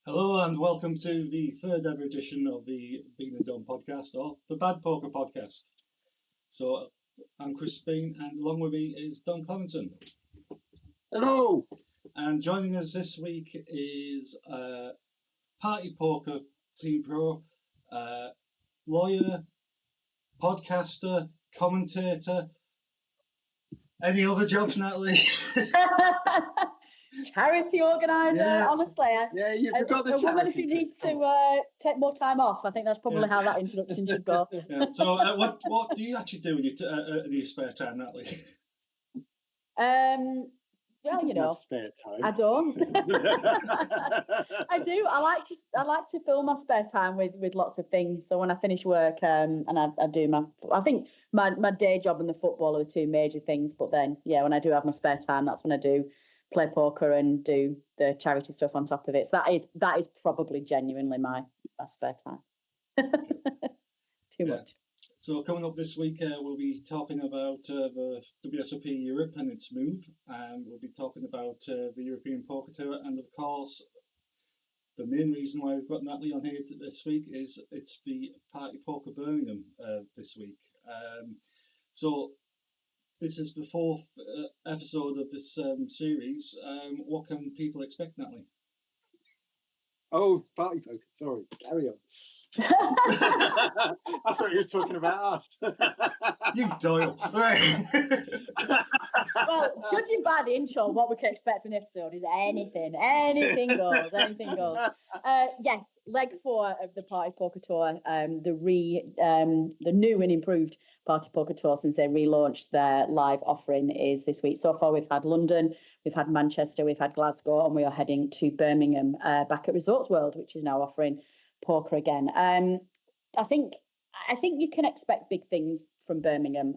Hello and welcome to the third ever edition of the Bean and Dom podcast, or the Bad Poker podcast. So I'm Chris Bean, and along with me is Don Clementon. Hello. And joining us this week is Party Poker Team Pro, lawyer, podcaster, commentator. Any other jobs, Natalie? Charity organizer, Yeah. honestly. Yeah, you forgot the a woman charity. who needs to take more time off. I think that's probably how that introduction should go. Yeah. So what do you actually do in your spare time, Natalie? Well, you know, spare time. I don't. I do. I like to fill my spare time with lots of things. So when I finish work, and I do I think my day job and the football are the two major things. But then, yeah, when I do have my spare time, that's when I do play poker and do the charity stuff on top of it. So that is probably genuinely my spare time. Too much. So coming up this week, we'll be talking about the WSOP Europe and its move, and we'll be talking about the European Poker Tour, and of course, the main reason why we've got Natalie on here this week is it's the Party Poker Birmingham this week. So this is the fourth episode of this series. What can people expect, Natalie? Oh, party poker. Sorry, carry on. I thought you were talking about us. You Doyle. Right. Well, judging by the intro, what we can expect from the episode is anything goes. Yes, leg 4 of the Party Poker Tour, the new and improved Party Poker Tour since they relaunched their live offering is this week. So far, we've had London, we've had Manchester, we've had Glasgow, and we are heading to Birmingham, back at Resorts World, which is now offering poker again. I think you can expect big things from Birmingham.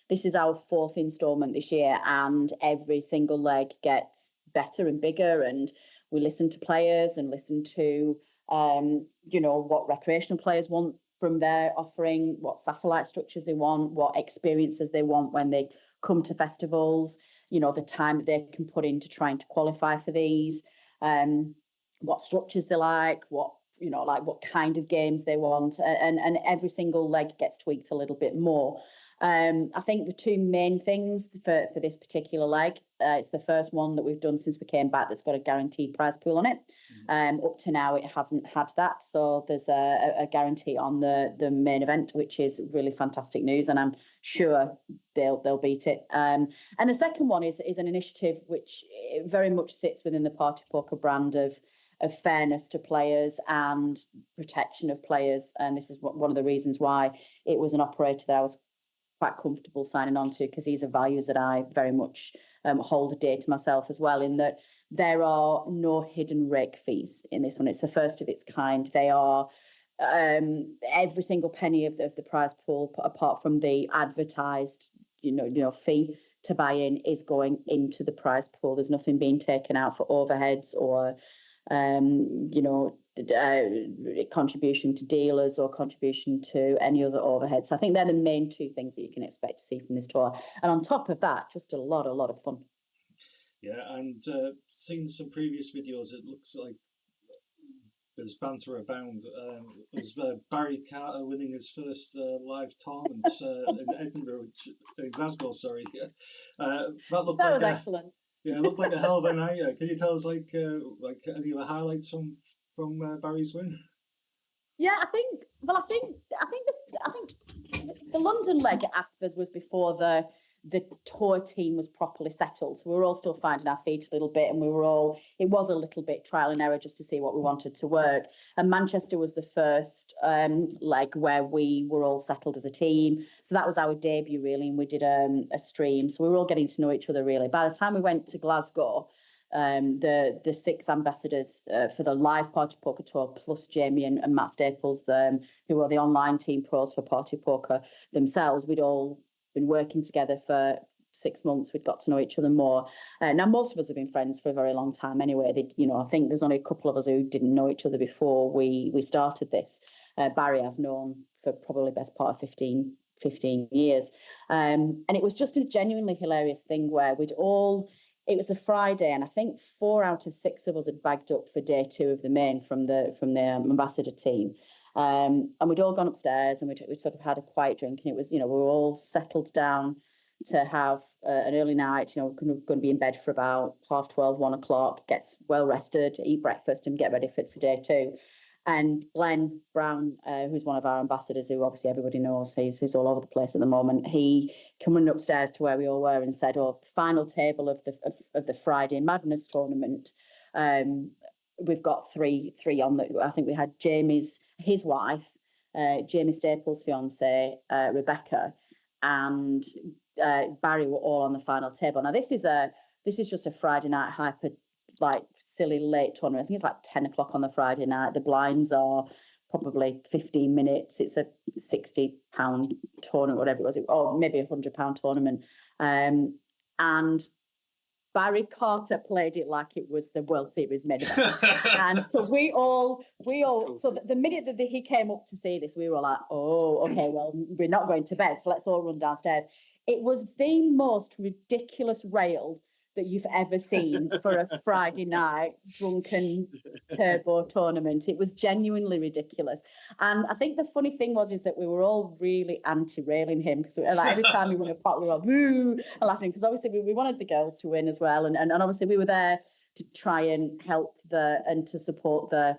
This is our 4th instalment this year, and every single leg gets better and bigger, and we listen to players and listen to what recreational players want from their offering, what satellite structures they want, what experiences they want when they come to festivals, the time that they can put into trying to qualify for these, what structures they like, what kind of games they want, and every single leg gets tweaked a little bit more. I think the two main things for this particular leg, it's the first one that we've done since we came back that's got a guaranteed prize pool on it. Up to now, it hasn't had that, so there's a guarantee on the main event, which is really fantastic news, and I'm sure they'll beat it. And the second one is an initiative which very much sits within the Party Poker brand of fairness to players and protection of players, and this is one of the reasons why it was an operator that I was quite comfortable signing on to, because these are values that I very much hold dear to myself as well, in that there are no hidden rake fees in this one. It's the first of its kind. They are every single penny of the prize pool, apart from the advertised fee to buy in, is going into the prize pool. There's nothing being taken out for overheads or contribution to dealers or contribution to any other overhead. So I think they're the main two things that you can expect to see from this tour. And on top of that, just a lot of fun. Yeah, and seen some previous videos, it looks like there's banter abound. There's Barry Carter winning his first live tournament in Edinburgh, in Glasgow, sorry. That was excellent. Yeah, it looked like a hell of a night. Can you tell us like any of the highlights from Barry's win? Yeah, I think the London leg at Aspers was before the the tour team was properly settled. So we were all still finding our feet a little bit, and it was a little bit trial and error just to see what we wanted to work. And Manchester was the first leg where we were all settled as a team. So that was our debut really, and we did a stream. So we were all getting to know each other really. By the time we went to Glasgow, the 6 ambassadors for the live Party Poker Tour, plus Jamie and Matt Staples, who are the online team pros for Party Poker themselves, we'd all been working together for 6 months. We'd got to know each other more. Now, most of us have been friends for a very long time anyway. I think there's only a couple of us who didn't know each other before we started this. Barry I've known for probably the best part of 15 years. And it was just a genuinely hilarious thing where it was a Friday, and I think 4 out of 6 of us had bagged up for day 2 of the main from the ambassador team. And we'd all gone upstairs and we'd sort of had a quiet drink, and it was, we were all settled down to have an early night. We're going to be in bed for about 12:30, 1 o'clock, get well rested, eat breakfast and get ready for day 2. And Glenn Brown, who's one of our ambassadors, who obviously everybody knows, he's all over the place at the moment. He came running upstairs to where we all were and said, final table of the Friday Madness tournament. We've got three on that. I think we had his wife, Jamie Staples' fiance, Rebecca, and Barry were all on the final table. Now this is just a Friday night hyper, like silly late tournament. I think it's like 10 o'clock on the Friday night. The blinds are probably 15 minutes. It's a £60 tournament, whatever it was, or maybe a £100 tournament. And Barry Carter played it like it was the World Series main event. And so we all, so the minute that he came up to see this, we were like, oh, okay, well, we're not going to bed, so let's all run downstairs. It was the most ridiculous rail that you've ever seen for a Friday night drunken turbo tournament. It was genuinely ridiculous. And I think the funny thing is that we were all really anti-railing him, because like every time he won a pot, we were all boo and laughing, because obviously we wanted the girls to win as well. And obviously we were there to try and help and to support the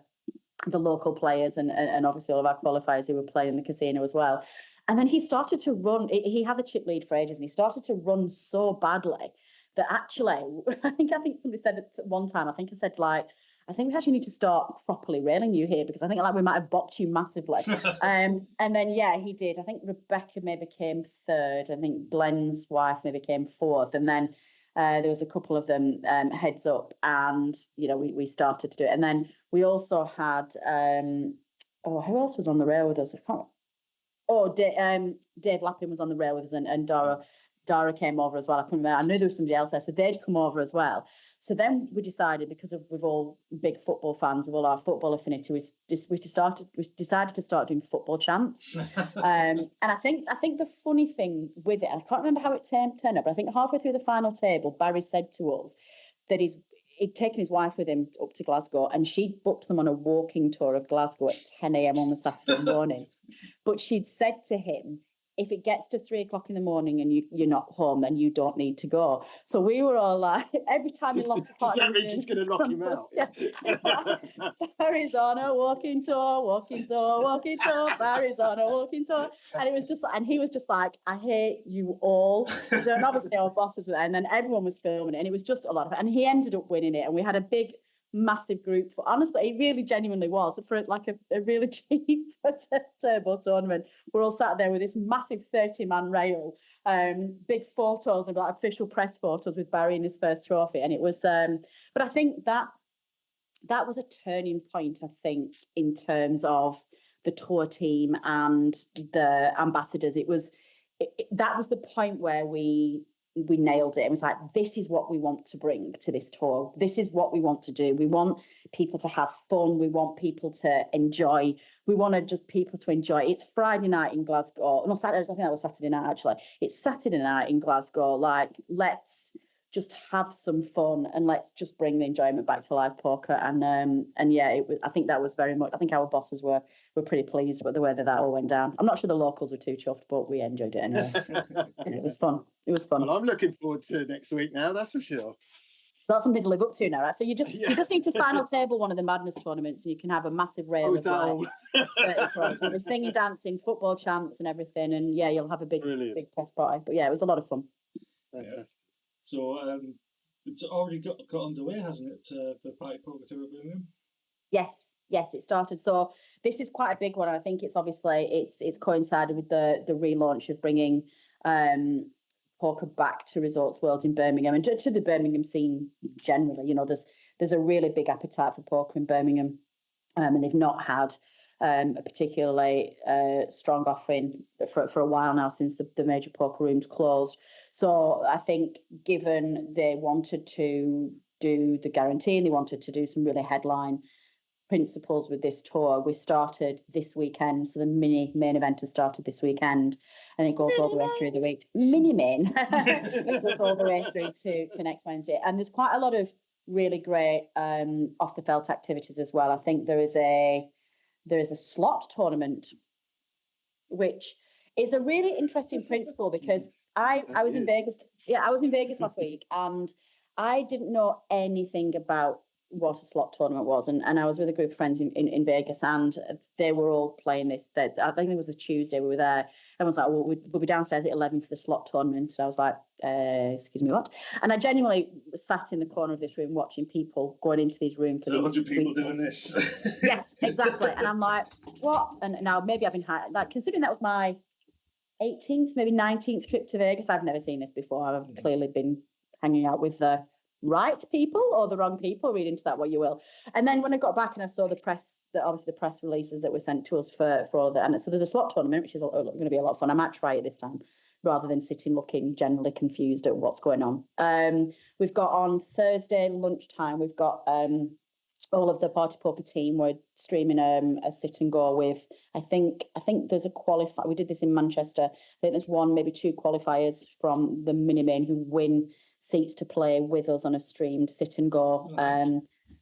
local players and obviously all of our qualifiers who were playing in the casino as well. And then he started to run. He had the chip lead for ages, and he started to run so badly that actually, I think somebody said at one time, I said I think we actually need to start properly railing you here, because I think we might have bopped you massively. And then, yeah, he did. I think Rebecca maybe came 3rd. I think Glenn's wife maybe came 4th. And then there was a couple of them heads up, and, we started to do it. And then we also had, who else was on the rail with us? Dave Lappin was on the rail with us, and Dara came over as well. I couldn't remember. I knew there was somebody else there, so they'd come over as well. So then we decided, because we're all big football fans of all our football affinity, we decided to start doing football chants. And I think the funny thing with it, I can't remember how it turned out, but I think halfway through the final table, Barry said to us that he'd taken his wife with him up to Glasgow, and she'd booked them on a walking tour of Glasgow at 10 a.m. on the Saturday morning. But she'd said to him, if it gets to 3 o'clock in the morning and you're not home, then you don't need to go. So we were all like, every time we lost a party, does that mean she's going to lock him out? Yeah. Barry's on a walking tour, Barry's on a walking tour. And it was just, and he was just like, I hate you all. And obviously our bosses were there, and then everyone was filming it, and it was just a lot of it. And he ended up winning it, and we had a massive group. Honestly, it really genuinely was for like a really cheap turbo tournament. We're all sat there with this massive 30-man rail, big photos and like official press photos with Barry in his first trophy. And it was but I think that was a turning point, I think, in terms of the tour team and the ambassadors. That was the point where we nailed it. It was like, this is what we want to bring to this tour. This is what we want to do. We want people to have fun. We want people to enjoy. We want people to enjoy. It's Friday night in Glasgow. No, Saturday. I think that was Saturday night, actually. It's Saturday night in Glasgow. Like, let's just have some fun, and let's just bring the enjoyment back to live poker. And yeah, I think that was very much, I think our bosses were pretty pleased with the way that all went down. I'm not sure the locals were too chuffed, but we enjoyed it anyway. It was fun. Well, I'm looking forward to next week now, that's for sure. That's something to live up to now, right? So you just need to final table one of the Madness tournaments, and you can have a massive rail of like 30 pros. We'll be singing, dancing, football chants and everything, and yeah, you'll have a big press party. But yeah, it was a lot of fun. Fantastic. So it's already got underway, hasn't it? The PartyPoker Tour at Birmingham. Yes, it started. So this is quite a big one. I think it's obviously it's coincided with the relaunch of bringing poker back to Resorts World in Birmingham and to the Birmingham scene generally. You know, there's a really big appetite for poker in Birmingham, and they've not had a particularly strong offering for a while now since the major poker rooms closed. So I think given they wanted to do the guarantee and they wanted to do some really headline principles with this tour, we started this weekend. So the main event has started this weekend and it goes all the way through the week. Main it goes all the way through to next Wednesday. And there's quite a lot of really great off the felt activities as well. I think there is a slot tournament, which is a really interesting principle because I was in Vegas. Yeah, I was in Vegas last week and I didn't know anything about what a slot tournament was. And I was with a group of friends in Vegas and they were all playing this. I think it was a Tuesday we were there. Everyone was like, well, we'll be downstairs at 11 for the slot tournament. And I was like, excuse me, what? And I genuinely sat in the corner of this room watching people going into these rooms. So 100 people doing this. Yes, exactly. And I'm like, what? And now maybe I've been like, considering that was my 18th, maybe 19th trip to Vegas, I've never seen this before. I've clearly been hanging out with the right people or the wrong people, read into that what you will. And then when I got back and I saw the press releases that were sent to us for all of that, and so there's a slot tournament which is going to be a lot of fun. I might try it this time rather than sitting looking generally confused at what's going on. We've got on Thursday lunchtime, we've got all of the Party Poker team were streaming a sit and go with, I think there's a qualifier. We did this in Manchester. I think there's one, maybe two qualifiers from the mini main who win seats to play with us on a streamed sit and go,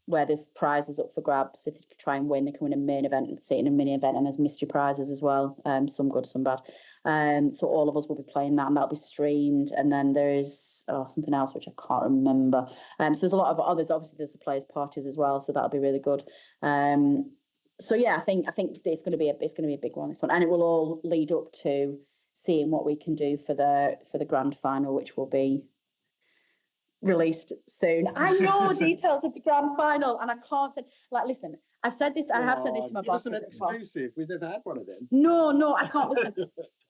where there's prizes up for grabs. If they try and win, they can win a main event and sit in a mini event, and there's mystery prizes as well, some good, some bad. So all of us will be playing that, and that'll be streamed. And then there is something else which I can't remember. So there's a lot of others. Obviously, there's the players' parties as well, so that'll be really good. So yeah, I think it's going to be a big one, this one, and it will all lead up to seeing what we can do for the grand final, which will be released soon. I know details of the grand final, and I can't say, like, listen, I've said this. I have said this to my boss. An exclusive. We've never had one of them. No, I can't listen.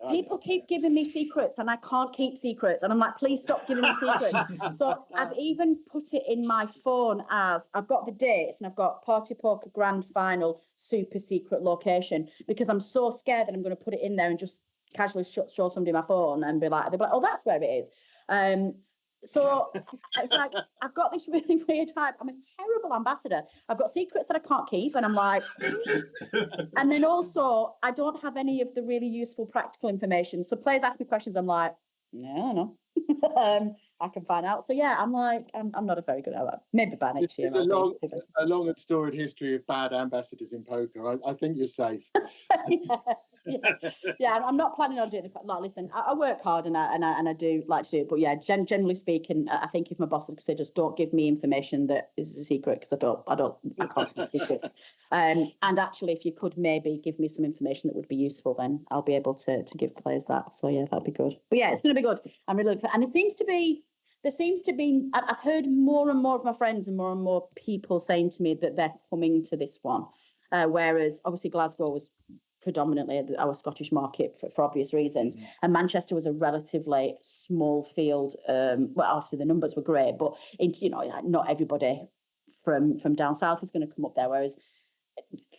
People keep giving me secrets, and I can't keep secrets. And I'm like, please stop giving me secrets. So I've even put it in my phone as I've got the dates, and I've got Party Poker Grand Final super secret location, because I'm so scared that I'm going to put it in there and just casually show somebody my phone and they'll be like, oh, that's where it is. So it's like, I've got this really weird type. I'm a terrible ambassador. I've got secrets that I can't keep. And I'm like, and then also I don't have any of the really useful practical information. So players ask me questions. I'm like, no, I don't know. I can find out. So yeah, I'm like, I'm not a very good at that. Maybe by next year. It's a long and storied history of bad ambassadors in poker. I think you're safe. yeah. I'm not planning on doing it. Like, listen, I work hard and I do like to do it. But yeah, generally speaking, I think if my boss would say, just don't give me information that is a secret, because I can't keep secrets. And actually, if you could maybe give me some information that would be useful, then I'll be able to give players that. So yeah, that'd be good. But yeah, it's going to be good. I'm really looking for, and there seems to be, I've heard more and more of my friends and more people saying to me that they're coming to this one, whereas obviously Glasgow was predominantly our Scottish market for obvious reasons, and Manchester was a relatively small field. Well, after the numbers were great, but not everybody from down south is going to come up there, whereas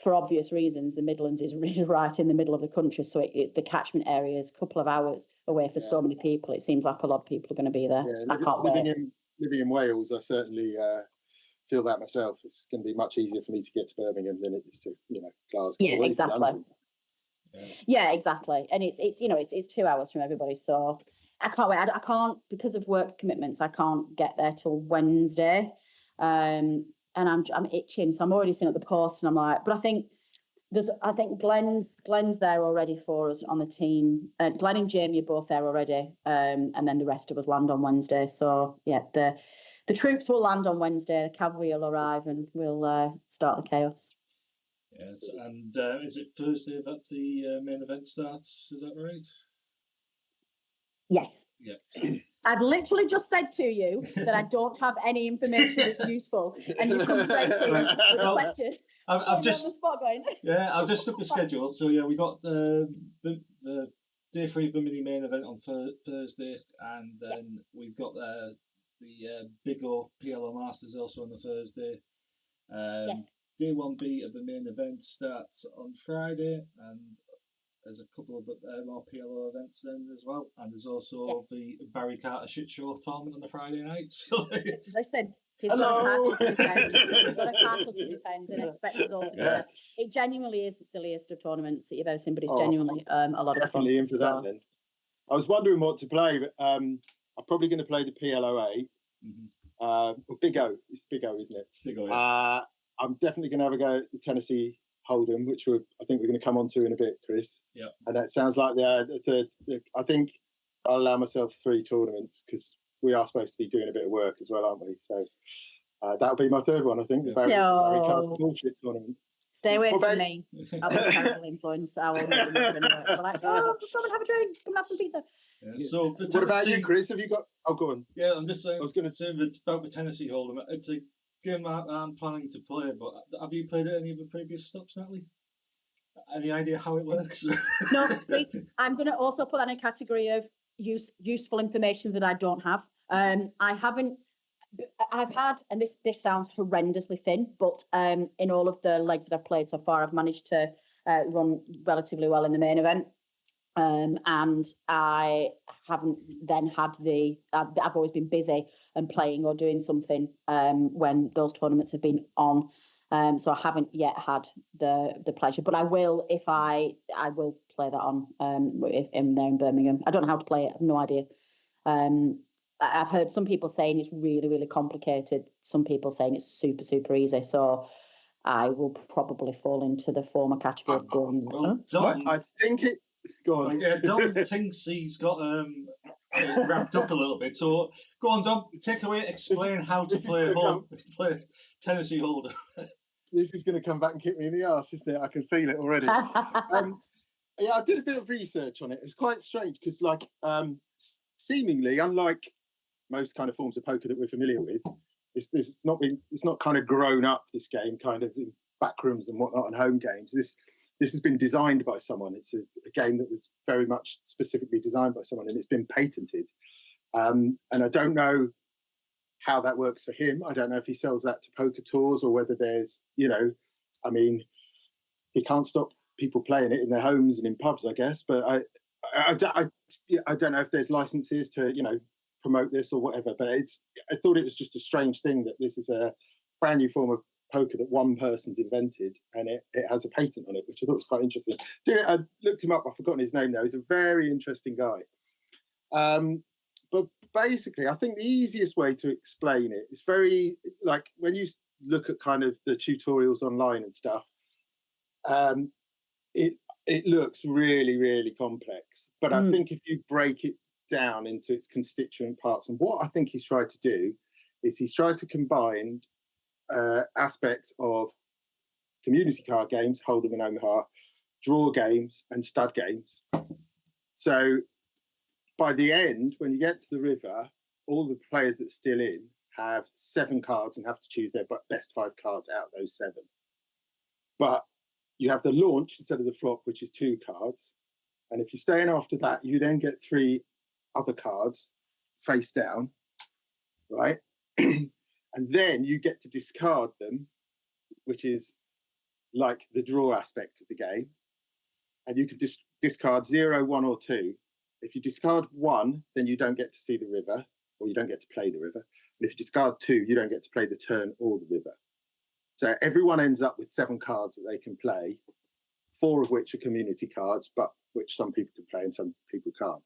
for obvious reasons, the Midlands is really right in the middle of the country, so the catchment area is a couple of hours away for so many people. It seems like a lot of people are going to be there. Yeah, living in Wales, I certainly feel that myself. It's going to be much easier for me to get to Birmingham than it is to Glasgow. Yeah, exactly. Yeah, exactly. And it's 2 hours from everybody, so I can't wait. I can't, because of work commitments, I can't get there till Wednesday. And I'm itching, so I'm already seeing at the post, and I'm like, but I think Glenn's there already for us on the team. Glenn and Jamie are both there already, and then the rest of us land on Wednesday. So yeah, the troops will land on Wednesday. The cavalry will arrive, and we'll start the chaos. Yes, and is it Thursday that the main event starts? Is that right? Yes. Yeah. I've literally just said to you that I don't have any information that's useful, and you've come straight in with a question. I've just on the spot going. Yeah, I've just looked the schedule up. So yeah, we got the day 3 of the mini main event on Thursday, and then we've got the Big O PLO Masters also on the Thursday. Yes. Day 1B of the main event starts on Friday, and there's a couple of more PLO events then as well, and there's also the Barry Carter Shit Show tournament on the Friday night. So Listen, he's got a title to defend. He's got a title to defend, and expect us all to do it. It genuinely is the silliest of tournaments that you've ever seen, but it's genuinely a lot of fun. Definitely into that then. I was wondering what to play, but I'm probably going to play the PLOA. Big O. It's Big O, isn't it? Big O, yeah. I'm definitely going to have a go at the Tennessee Hold'em, which I think we're going to come on to in a bit, Chris. Yeah. And that sounds like I think I'll allow myself 3 tournaments because we are supposed to be doing a bit of work as well, aren't we? So that'll be my third one, I think. The Barry bullshit tournament. Stay away from me. I'll be a terrible influence. I will make them anyway. We're like, come and have a drink. Come and have some pizza. Yeah. So what about you, Chris? Have you got? Oh, go on. Yeah, I'm just saying. I was going to say about the Tennessee Hold'em. It's a game I'm planning to play, but have you played any of the previous stops, Natalie? Any idea how it works? No, please. I'm going to also put that in a category of useful information that I don't have. I've had, and this sounds horrendously thin, but in all of the legs that I've played so far, I've managed to run relatively well in the main event. And I haven't then had I've always been busy and playing or doing something when those tournaments have been on. So I haven't yet had the pleasure, but I will if I will play that on if in there in Birmingham. I don't know how to play it. I have no idea. I've heard some people saying it's really, really complicated. Some people saying it's super, super easy. So I will probably fall into the former category of going. I think it. Go on. Yeah, Dom thinks he's got ramped up a little bit. So go on, Dom. Take away. Explain how to play Tennessee Hold'em. This is going to come back and kick me in the arse, isn't it? I can feel it already. Yeah, I did a bit of research on it. It's quite strange because, seemingly, unlike most kind of forms of poker that we're familiar with, it's not kind of grown up. This game, kind of in back rooms and whatnot, and home games. This has been designed by someone. It's a game that was very much specifically designed by someone, and it's been patented. And I don't know how that works for him. I don't know if he sells that to poker tours or whether there's, he can't stop people playing it in their homes and in pubs, I guess. But I don't know if there's licenses to, promote this or whatever. But I thought it was just a strange thing that this is a brand new form of poker that one person's invented, and it has a patent on it, which I thought was quite interesting. I looked him up. I've forgotten his name now. He's a very interesting guy. But basically, I think the easiest way to explain it is very like when you look at kind of the tutorials online and stuff. It looks really, really complex. But I think if you break it down into its constituent parts, and what I think he's tried to do is he's tried to combine aspects of community card games, Hold'em and Omaha, draw games, and stud games. So by the end, when you get to the river, all the players that are still in have 7 cards and have to choose their best 5 cards out of those 7. But you have the launch instead of the flop, which is 2 cards. And if you stay in after that, you then get 3 other cards face down, right? And then you get to discard them, which is like the draw aspect of the game. And you can discard 0, 1, or 2. If you discard 1, then you don't get to see the river, or you don't get to play the river. And if you discard 2, you don't get to play the turn or the river. So everyone ends up with 7 cards that they can play, 4 of which are community cards, but which some people can play and some people can't.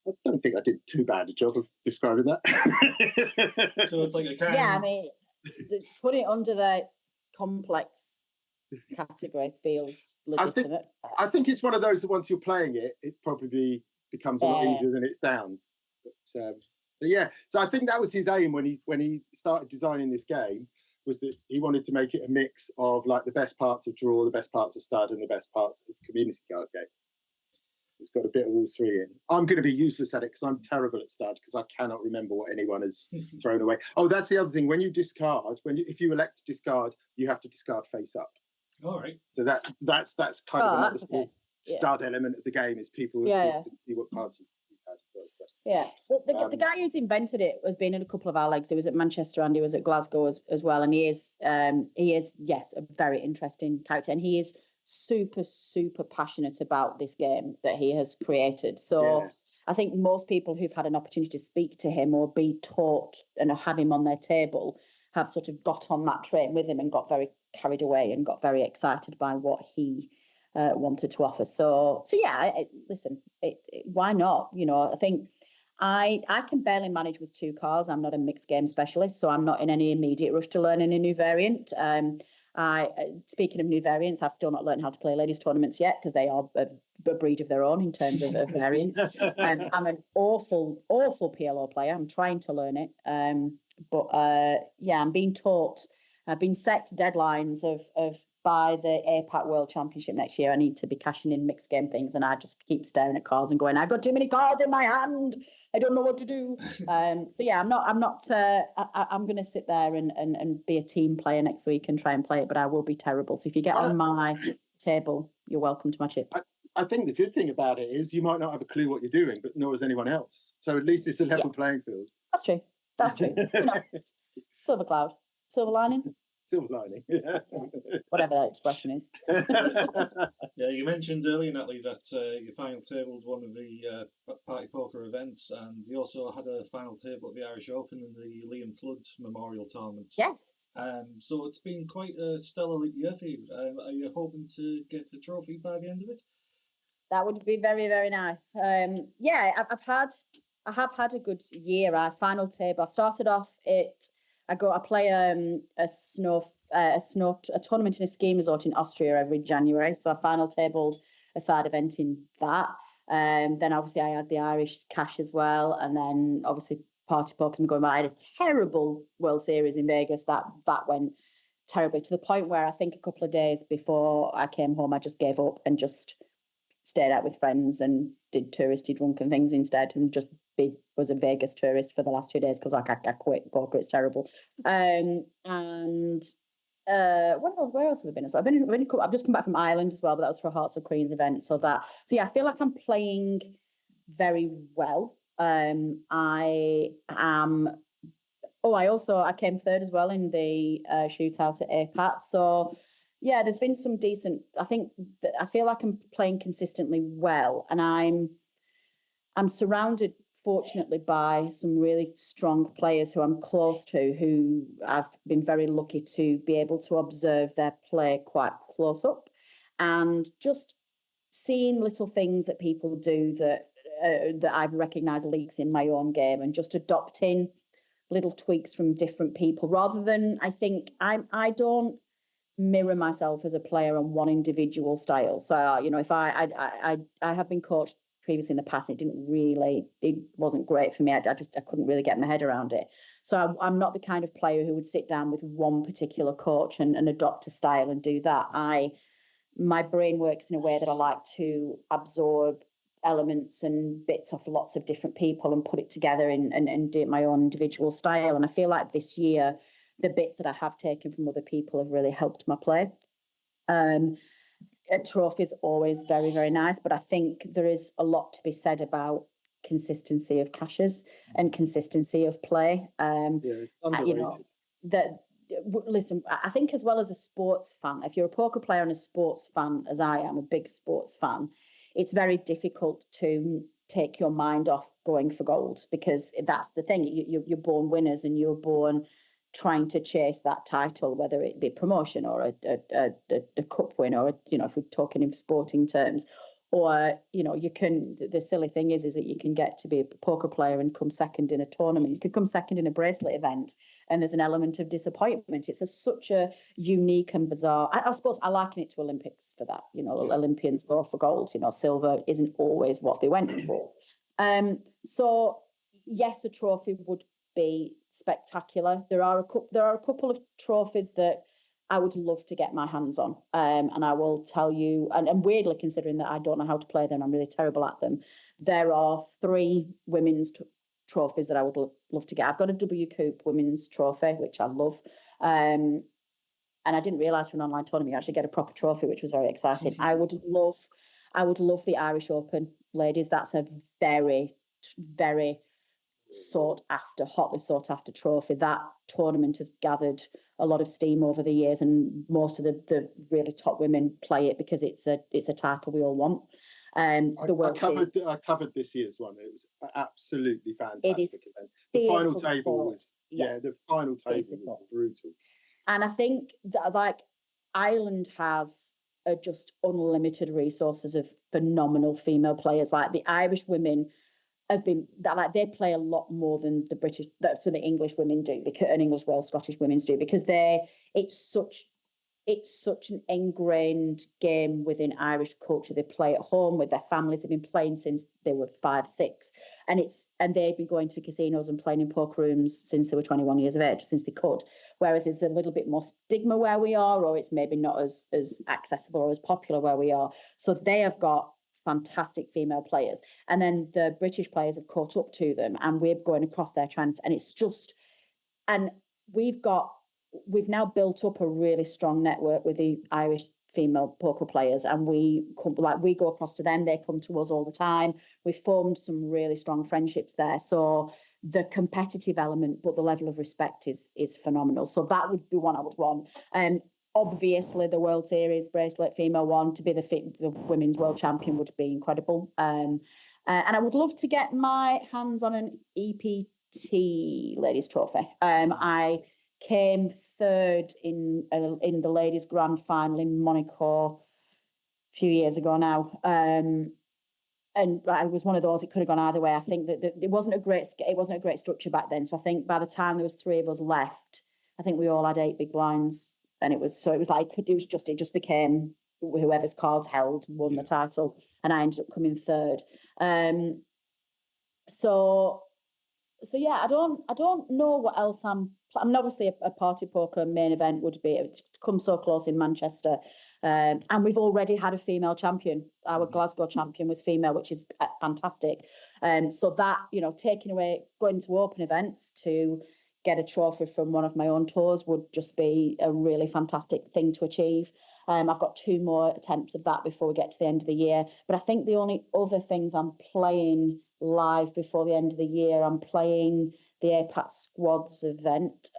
I don't think I did too bad a job of describing that. So it's like a kind. Yeah, I mean, put it under the complex category feels legitimate. I think it's one of those that once you're playing it, it probably becomes a lot easier than it sounds. But yeah, so I think that was his aim when he started designing this game, was that he wanted to make it a mix of like the best parts of draw, the best parts of stud, and the best parts of community card games. It's got a bit of all three in. I'm going to be useless at it because I'm terrible at stud because I cannot remember what anyone has thrown away. Oh, that's the other thing. When you discard, if you elect to discard, you have to discard face up. All right. So that's kind of another okay. stud element of the game is people see what cards you've had. So. Yeah, well, the guy who's invented it has been in a couple of our legs. He was at Manchester and he was at Glasgow as well. And he is yes, a very interesting character, and he is super passionate about this game that he has created. So I think most people who've had an opportunity to speak to him or be taught and have him on their table have sort of got on that train with him and got very carried away and got very excited by what he wanted to offer. So yeah, listen, why not? You know, I think I can barely manage with 2 cards. I'm not a mixed game specialist, so I'm not in any immediate rush to learn any new variant. Speaking of new variants, I've still not learned how to play ladies tournaments yet because they are a breed of their own in terms of variants. I'm an awful PLO player. I'm trying to learn it, but I'm being taught. I've been set deadlines of by the APAC World Championship next year. I need to be cashing in mixed game things, and I just keep staring at cards and going, I've got too many cards in my hand. I don't know what to do. So yeah, I'm going to sit there and be a team player next week and try and play it, but I will be terrible. So if you get on my table, you're welcome to my chips. I think the good thing about it is you might not have a clue what you're doing, but nor has anyone else. So at least it's a level playing field. That's true. You know, silver cloud, silver lining. Silver lining, yeah. Whatever that expression is. Yeah, you mentioned earlier, Natalie, that you final tabled one of the party poker events, and you also had a final table at the Irish Open in the Liam Flood Memorial Tournament. Yes. So it's been quite a stellar year for you. Are you hoping to get a trophy by the end of it? That would be very, very nice. Yeah, I have had a good year. I final table. I started off I play a tournament in a ski resort in Austria every January. So I final tabled a side event in that. Then obviously I had the Irish cash as well, and then obviously party poker and going. I had a terrible World Series in Vegas. That went terribly to the point where I think a couple of days before I came home, I just gave up and just stayed out with friends and did touristy drunken things instead, and just was a Vegas tourist for the last 2 days because I quit poker. It's terrible. Where else have I been? So I've just come back from Ireland as well, but that was for a Hearts of Queens event. So yeah, I feel like I'm playing very well. I came third as well in the shootout at APAT. So yeah, there's been some decent. I feel like I'm playing consistently well, and I'm surrounded, fortunately, by some really strong players who I'm close to, who I've been very lucky to be able to observe their play quite close up, and just seeing little things that people do that I've recognised leaks in my own game, and just adopting little tweaks from different people, rather than I I don't mirror myself as a player on one individual style. So you know, if I have been coached previously in the past, it wasn't great for me. I couldn't really get my head around it. So I'm not the kind of player who would sit down with one particular coach and adopt a style and do that. My brain works in a way that I like to absorb elements and bits off lots of different people and put it together and do it my own individual style. And I feel like this year, the bits that I have taken from other people have really helped my play. A trophy is always very, very nice, but I think there is a lot to be said about consistency of cashes and consistency of play. Listen, I think as well as a sports fan, if you're a poker player and a sports fan, as I am, a big sports fan, it's very difficult to take your mind off going for gold, because that's the thing. You're born winners, and you're born trying to chase that title, whether it be promotion or a cup win, or if we're talking in sporting terms, or the silly thing is that you can get to be a poker player and come second in a tournament. You could come second in a bracelet event, and there's an element of disappointment. It's such a unique and bizarre. I suppose I liken it to Olympics for that. Olympians go for gold. Silver isn't always what they went for. So yes, a trophy would be spectacular. There are a couple of trophies that I would love to get my hands on. And I will tell you, and weirdly, considering that I don't know how to play them, I'm really terrible at them. There are 3 women's trophies that I would love to get. I've got a WCOP women's trophy, which I love. And I didn't realise for an online tournament you actually get a proper trophy, which was very exciting. I would love the Irish Open, ladies. That's a very, very hotly sought after trophy. That tournament has gathered a lot of steam over the years, and most of the really top women play it because it's a title we all want. I covered this year's one. It was absolutely fantastic event. The final table was the final table was brutal. And I think that like Ireland has just unlimited resources of phenomenal female players. Like the Irish women have been that, like, they play a lot more than the British, so the English women do, because, and English, Welsh, Scottish women do, because it's such an ingrained game within Irish culture. They play at home with their families. They've been playing since they were 5, 6, and they've been going to casinos and playing in poker rooms since they were 21 years of age, since they could. Whereas it's a little bit more stigma where we are, or it's maybe not as accessible or as popular where we are. So they have got fantastic female players, and then the British players have caught up to them, and we're going across their trends, and it's just, and we've now built up a really strong network with the Irish female poker players, and we go across to them, they come to us all the time. We've formed some really strong friendships there, so the competitive element, but the level of respect is phenomenal. So that would be one I would want. Obviously, the World Series bracelet, female one, to be the women's world champion would be incredible. And I would love to get my hands on an EPT ladies trophy. I came 3rd in the ladies grand final in Monaco a few years ago now. And I was one of those, it could have gone either way. I think that it wasn't a great structure back then. So I think by the time there was 3 of us left, I think we all had 8 big blinds. And it just became whoever's cards held won the title, and I ended up coming 3rd. So yeah, I don't know what else I mean, obviously a party poker main event would be to come so close in Manchester, and we've already had a female champion. Our Glasgow champion was female, which is fantastic. So that, going to open events to get a trophy from one of my own tours would just be a really fantastic thing to achieve. I've got 2 more attempts of that before we get to the end of the year. But I think the only other things I'm playing live before the end of the year, I'm playing the APAC Squads event,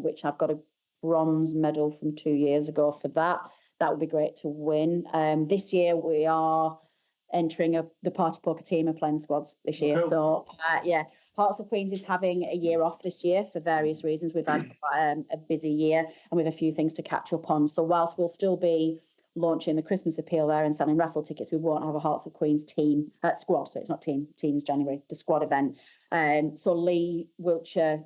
which I've got a bronze medal from 2 years ago for that. That would be great to win. This year we are entering the Party Poker team are playing squads this year. So Hearts of Queens is having a year off this year for various reasons. We've had quite a busy year, and we have a few things to catch up on. So whilst we'll still be launching the Christmas appeal there and selling raffle tickets, we won't have a Hearts of Queens team squad. So it's not teams January, the squad event. So Lee Wiltshire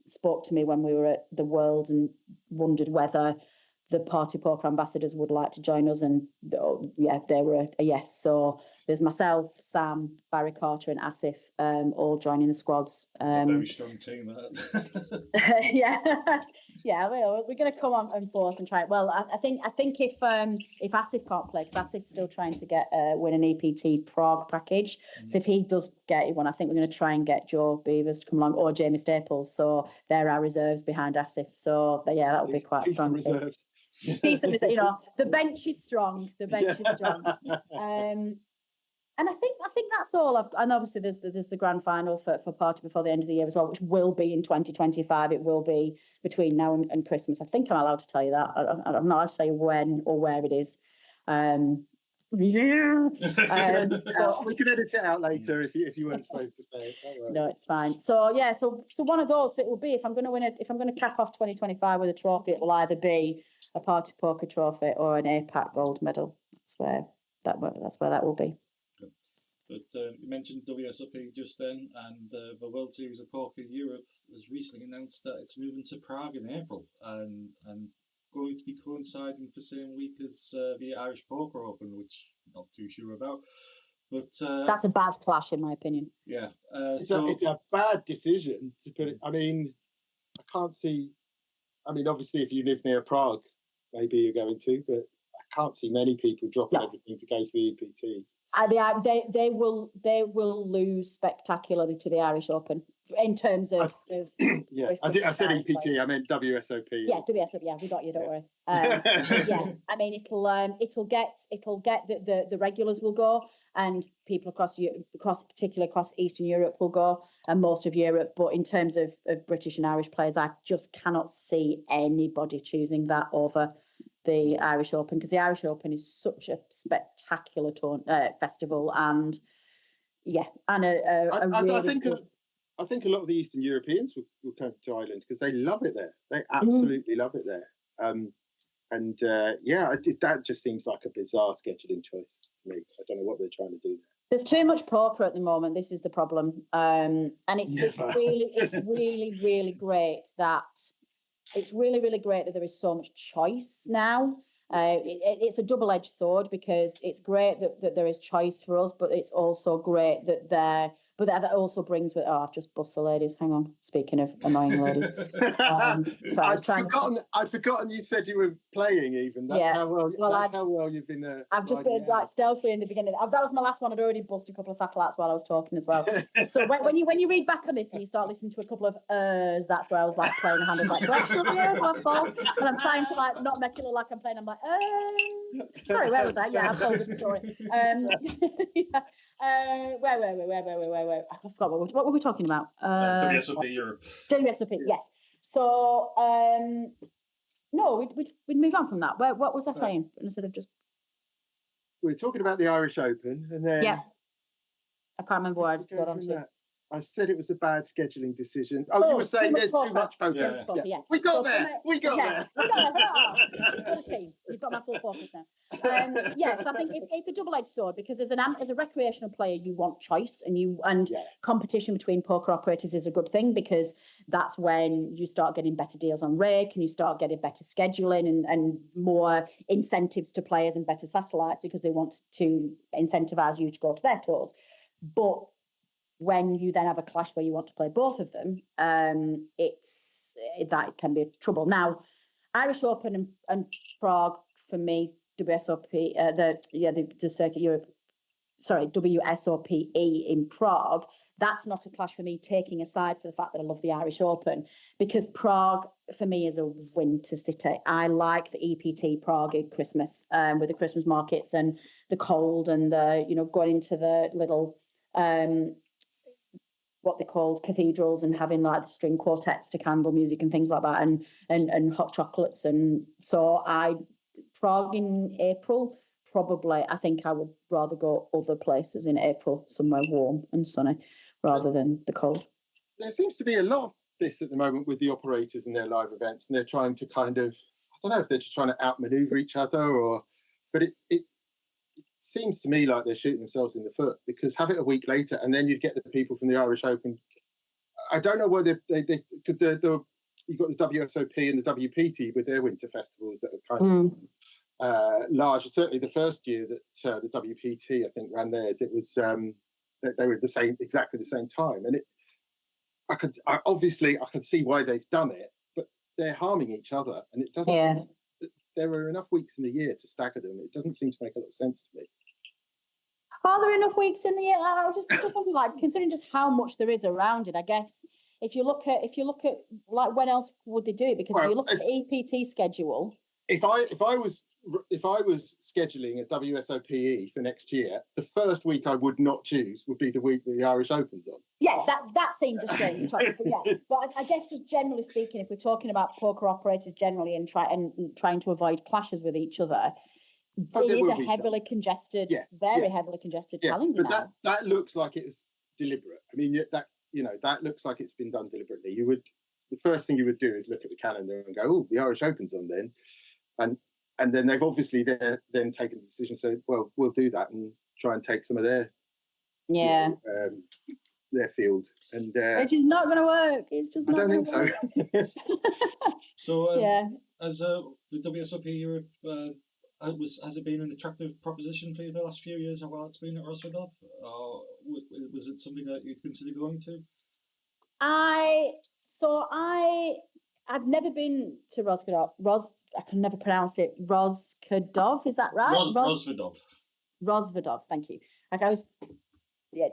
spoke to me when we were at the World and wondered whether the Party Poker ambassadors would like to join us, and they were a yes. So there's myself, Sam, Barry Carter, and Asif all joining the squads. It's a very strong team, that. We're going to come on and force and try it. Well, I think if Asif can't play, because Asif's still trying to win an EPT Prague package. So if he does get one, I think we're going to try and get Joe Beavers to come along, or Jamie Staples. So they're our reserves behind Asif. So that would be quite a strong team. Decent, the bench is strong. And I think that's all I've got. And obviously there's the grand final for Party before the end of the year as well, which will be in 2025. It will be between now and Christmas. I think I'm allowed to tell you that. I'm not allowed to say when or where it is. We can edit it out later if you weren't supposed to say it. No, it's fine. So so one of those it will be, if I'm going to cap off 2025 with a trophy, it will either be a Party Poker trophy or an APAC gold medal. That's where that will be. But you mentioned WSOP just then, and the World Series of Poker Europe has recently announced that it's moving to Prague in April, and going to be coinciding the same week as the Irish Poker Open, which I'm not too sure about. But that's a bad clash, in my opinion. It's a bad decision to put it. I mean, I can't see I mean, obviously, if you live near Prague, maybe you're going to, but I can't see many people dropping everything to go to the EPT. They will lose spectacularly to the Irish Open in terms of yeah. I said EPT. Players. I meant WSOP. Yeah, WSOP. Yeah, we got you. Don't worry. Yeah, I mean it'll get the regulars will go, and people across particularly across Eastern Europe will go, and most of Europe. But in terms of British and Irish players, I just cannot see anybody choosing that over the Irish Open, because the Irish Open is such a spectacular festival, and I think a lot of the Eastern Europeans will come to Ireland because they love it there. They absolutely love it there. That just seems like a bizarre scheduling choice to me. I don't know what they're trying to do there. There's too much poker at the moment. This is the problem, and it's really really great that. It's really, really great that there is so much choice now. It's a double-edged sword, because it's great that there is choice for us, but it's also great that that also brings with. Oh, I've just bust the ladies. Hang on. Speaking of annoying ladies, so I'd forgotten you said you were playing. Even that's how well you've been. I've just been like stealthy in the beginning. That was my last one. I'd already busted a couple of satellites while I was talking as well. So when you read back on this and you start listening to a couple of that's where I was like playing a hand. I was like, do I should be here? Do I fall? And I'm trying to like not make it look like I'm playing. I'm like, sorry, where was I? Yeah, I've told the story. Where? I forgot what were we talking about? WSOP Europe. WSOP, yes. So no, we'd move on from that. What was I saying? Instead of just we're talking about the Irish Open, and then I can't remember what I got onto. I said it was a bad scheduling decision. Oh, you were saying there's too much poker. Yeah. We got there. We got there. You've got a team. You've got my full focus now. So I think it's a double-edged sword, because as a recreational player, you want choice, and competition between poker operators is a good thing, because that's when you start getting better deals on rake, and you start getting better scheduling and more incentives to players and better satellites, because they want to incentivize you to go to their tours. But when you then have a clash where you want to play both of them, that can be trouble. Now, Irish Open and Prague, for me, WSOP, the Circuit Europe, WSOPE in Prague, that's not a clash for me, taking aside for the fact that I love the Irish Open, because Prague for me is a winter city. I like the EPT Prague at Christmas, with the Christmas markets and the cold, and going into the little what they called cathedrals, and having like the string quartets to candle music and things like that, and hot chocolates. And so Prague in April, probably, I think I would rather go other places in April, somewhere warm and sunny, rather than the cold. There seems to be a lot of this at the moment with the operators and their live events, and they're trying to kind of, I don't know if they're just trying to outmaneuver each other, but it seems to me like they're shooting themselves in the foot, because have it a week later and then you'd get the people from the Irish Open. I don't know whether you've got the WSOP and the WPT with their winter festivals that are kind of large. Certainly the first year that the WPT I think ran theirs, it was they were exactly the same time, and I could see why they've done it, but they're harming each other, and it doesn't. Yeah. There are enough weeks in the year to stagger them. It doesn't seem to make a lot of sense to me. Are there enough weeks in the year? I was just wondering, like, considering just how much there is around it. I guess if you look at like, when else would they do it? Because if you look at the EPT schedule, if I was scheduling a WSOPE for next year, the first week I would not choose would be the week that the Irish Open's on. Yeah, that seems a strange choice, but yeah. But I guess just generally speaking, if we're talking about poker operators generally and trying to avoid clashes with each other, it is a heavily congested, heavily congested calendar. But that looks like it's deliberate. I mean, that looks like it's been done deliberately. The first thing you would do is look at the calendar and go, "Oh, the Irish Open's on then," and then they've obviously then taken the decision. So, well, we'll do that and try and take some of their their field, and which is not going to work. It's just not. I don't think so. So, as the WSOP Europe, has it been an attractive proposition for you the last few years while it's been at Rosvedov, or was it something that you'd consider going to? I've never been to Roskodov. I can never pronounce it. Roskodov, is that right? Rosvedov. Rosvedov, thank you. Like I was,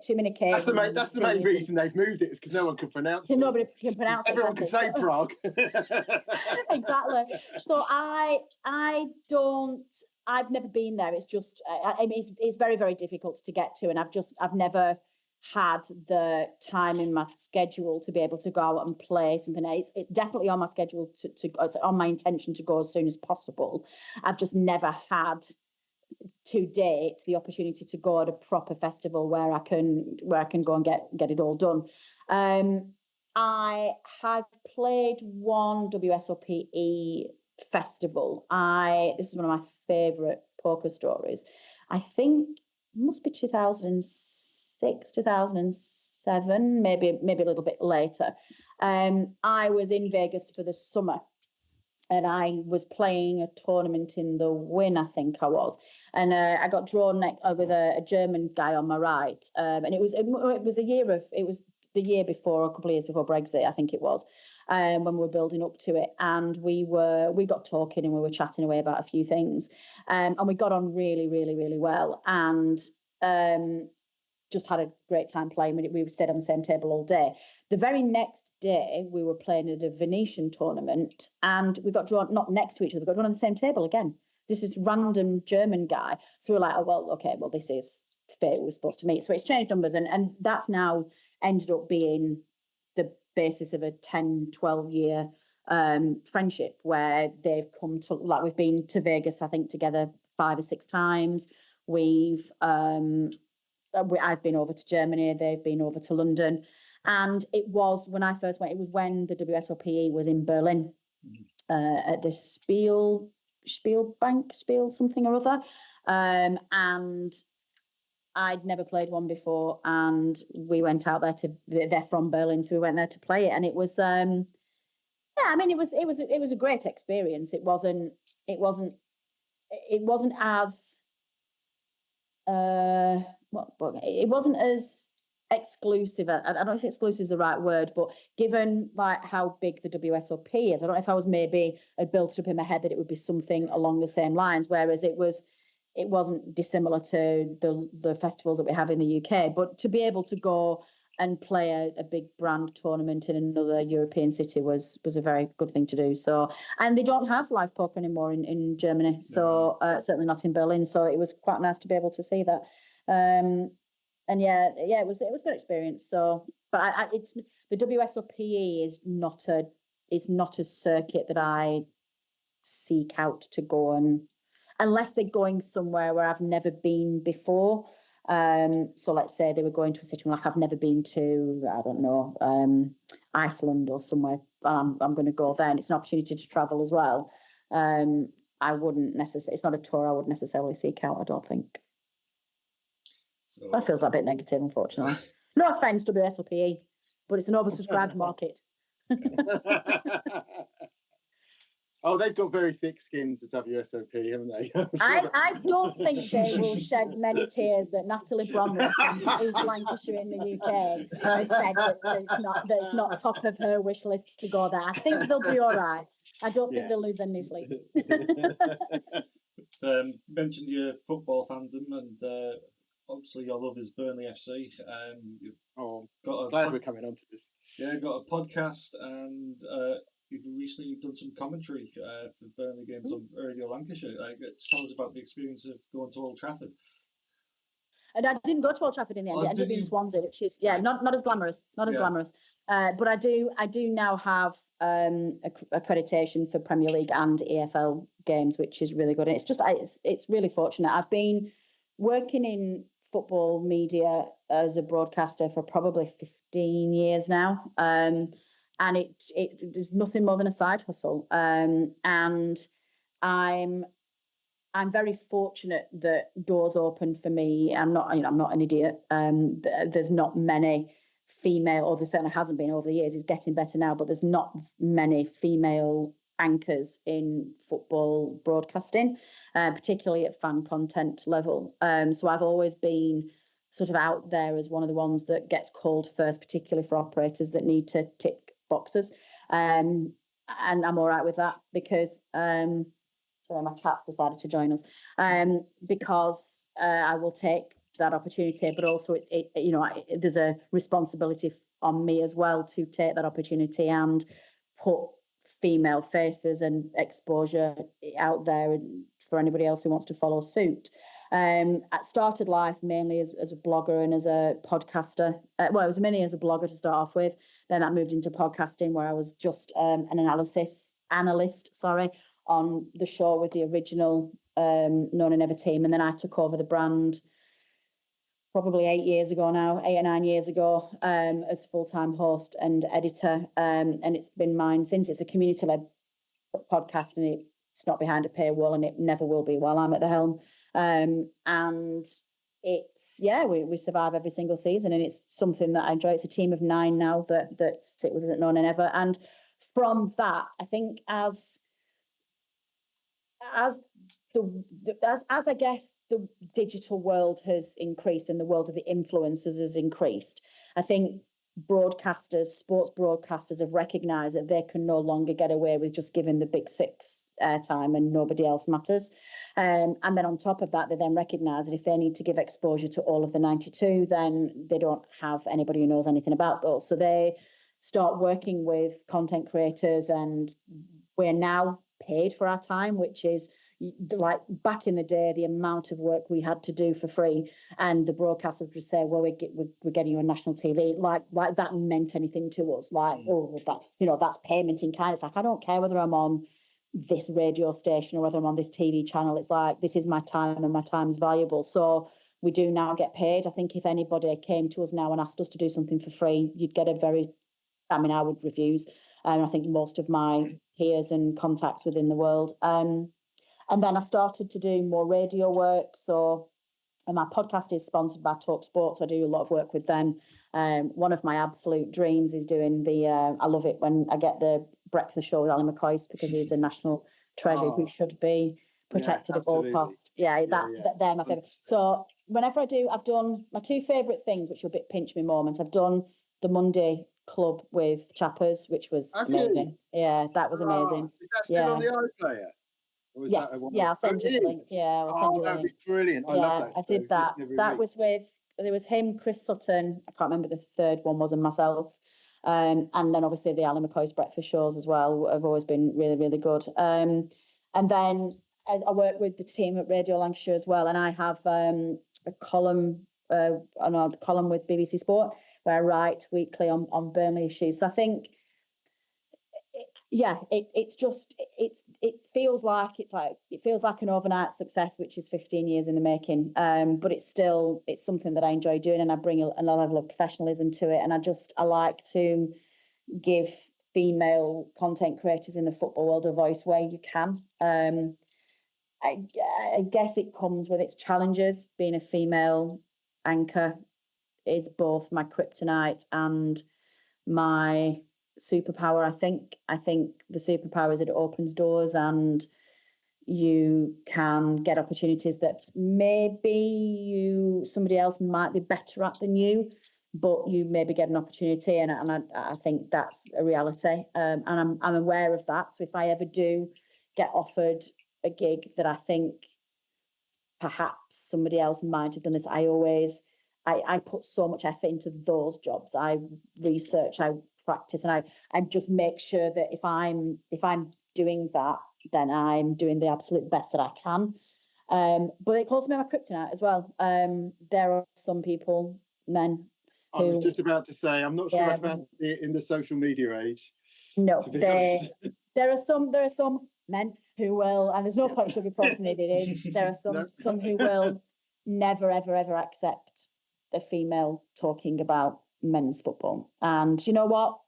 too many K's. That's the main reason they've moved it, is because no one can pronounce it. Nobody can pronounce it. Everyone can say Prague. Exactly. So I've never been there. It's just, I mean, it's very, very difficult to get to, and I've never had the time in my schedule to be able to go out and play something. It's definitely on my schedule it's on my intention to go as soon as possible. I've just never had to date the opportunity to go at a proper festival where I can go and get it all done. I have played one WSOP festival. This is one of my favourite poker stories. I think it must be 2006, 2007, maybe a little bit later. I was in Vegas for the summer, and I was playing a tournament in the Win, I think I was, and I got drawn with a German guy on my right, and it was the year before, a couple of years before Brexit, I think it was, when we were building up to it, and we got talking and we were chatting away about a few things, and we got on really, really, really well, and just had a great time playing. We stayed on the same table all day. The very next day, we were playing at a Venetian tournament, and we got drawn not next to each other, we got drawn on the same table again. This is random German guy. So we were like, oh, well, okay, well, this is fate, we're supposed to meet. So we exchanged numbers, and that's now ended up being the basis of a 10, 12-year friendship, where they've come to, like, we've been to Vegas, I think, together 5 or 6 times. I've been over to Germany, they've been over to London. And it was, when I first went, it was when the WSOP was in Berlin, at the Spiel something or other. And I'd never played one before, and we went out there they're from Berlin, so we went there to play it. And it was, I mean, it was a great experience. It wasn't as, it wasn't as exclusive. I don't know if exclusive is the right word, but given like how big the WSOP is, I don't know if I was I'd built up in my head that it would be something along the same lines, whereas it wasn't dissimilar to the festivals that we have in the UK. But to be able to go and play a big brand tournament in another European city was a very good thing to do. So, and they don't have live poker anymore in Germany, so certainly not in Berlin. So it was quite nice to be able to see that. And it was a good experience. So, but it's the WSOP is not a circuit that I seek out to go on, unless they're going somewhere where I've never been before. So let's say they were going to a city like I've never been to, I don't know, Iceland or somewhere. I'm going to go there, and it's an opportunity to travel as well. I wouldn't necessarily. It's not a tour I would necessarily seek out, I don't think. So, that feels a bit negative, unfortunately. No offence, WSOPE, but it's an oversubscribed market. Oh, they've got very thick skins, the WSOP, haven't they? I don't think they will shed many tears that Natalie Bromley from East Lancashire in the UK has said that it's not top of her wish list to go there. I think they'll be all right. I don't think they'll lose any sleep. You mentioned your football fandom, and obviously your love is Burnley FC. Glad we're coming on to this. Yeah, got a podcast, and you've recently done some commentary for Burnley games on Radio Lancashire. Tell us about the experience of going to Old Trafford. And I didn't go to Old Trafford in the end. It ended up being Swansea, which is not as glamorous, glamorous. But I do now have accreditation for Premier League and EFL games, which is really good. And it's really fortunate. I've been working in football media as a broadcaster for probably 15 years now. And it is nothing more than a side hustle. And I'm very fortunate that doors open for me. I'm not an idiot. There's not many female, or there certainly hasn't been over the years. It's getting better now, but there's not many female anchors in football broadcasting, particularly at fan content level. So I've always been sort of out there as one of the ones that gets called first, particularly for operators that need to tick boxes. And and I'm all right with that because sorry, my cat's decided to join us. Because I will take that opportunity, but also there's a responsibility on me as well to take that opportunity and put female faces and exposure out there for anybody else who wants to follow suit. I started life mainly as a blogger and as a podcaster. Well, it was mainly as a blogger to start off with. Then that moved into podcasting, where I was just an analyst, on the show with the original No Nay Never team. And then I took over the brand probably 8 years ago now, 8 or 9 years ago, as full-time host and editor. And it's been mine since. It's a community-led podcast, and it's not behind a paywall, and it never will be while I'm at the helm. And it's, we survive every single season, and it's something that I enjoy. It's a team of 9 now that sit with us at No Nay Never. And from that, I think as I guess the digital world has increased and the world of the influencers has increased, I think sports broadcasters have recognised that they can no longer get away with just giving the big 6 airtime and nobody else matters. And then on top of that, they then recognise that if they need to give exposure to all of the 92, then they don't have anybody who knows anything about those. So they start working with content creators, and we're now paid for our time, which is like back in the day, the amount of work we had to do for free, and the broadcaster would just say, well, we're getting you on national TV, like that meant anything to us, like, oh, that, that's payment in kind. It's like, I don't care whether I'm on this radio station or whether I'm on this TV channel. It's like, this is my time and my time's valuable. So we do now get paid. I think if anybody came to us now and asked us to do something for free, you'd get I would refuse. And I think most of my peers and contacts within the world. And then I started to do more radio work. So my podcast is sponsored by Talk Sports. So I do a lot of work with them. One of my absolute dreams is doing I love it when I get the breakfast show with Alan McCoy, because he's a national treasure who should be protected at all costs. They're my favourite. So whenever I've done my 2 favourite things, which are a bit pinch me moments. I've done the Monday Club with Chappers, which was amazing. Yeah, that was amazing. Is that still on the iPlayer? Yes, I'll send you the link. Yeah, I'll send you the link. That'd be brilliant. I love that. I did that. That was there was him, Chris Sutton, I can't remember the third one was, and myself. And then obviously the Alan McCoy's breakfast shows as well have always been really, really good. And then I work with the team at Radio Lancashire as well, and I have a column with BBC Sport where I write weekly on Burnley issues. So I think, it feels like an overnight success, which is 15 years in the making. But it's something that I enjoy doing, and I bring a level of professionalism to it. And I like to give female content creators in the football world a voice where you can. I guess it comes with its challenges. Being a female anchor is both my kryptonite and my superpower. I think the superpower is that it opens doors, and you can get opportunities that maybe somebody else might be better at than you, but you maybe get an opportunity, and I think that's a reality. And I'm aware of that. So if I ever do get offered a gig that I think perhaps somebody else might have done this, I put so much effort into those jobs. I research, I practice, and I just make sure that if I'm doing that, then I'm doing the absolute best that I can. But it calls me my kryptonite as well. There are some people, men, who, I was just about to say, I'm not sure I fancy it in the social media age. No, there are some men who will, and there's no point sugarcoating it. It is. There are some who will never ever accept a female talking about men's football. And you know what?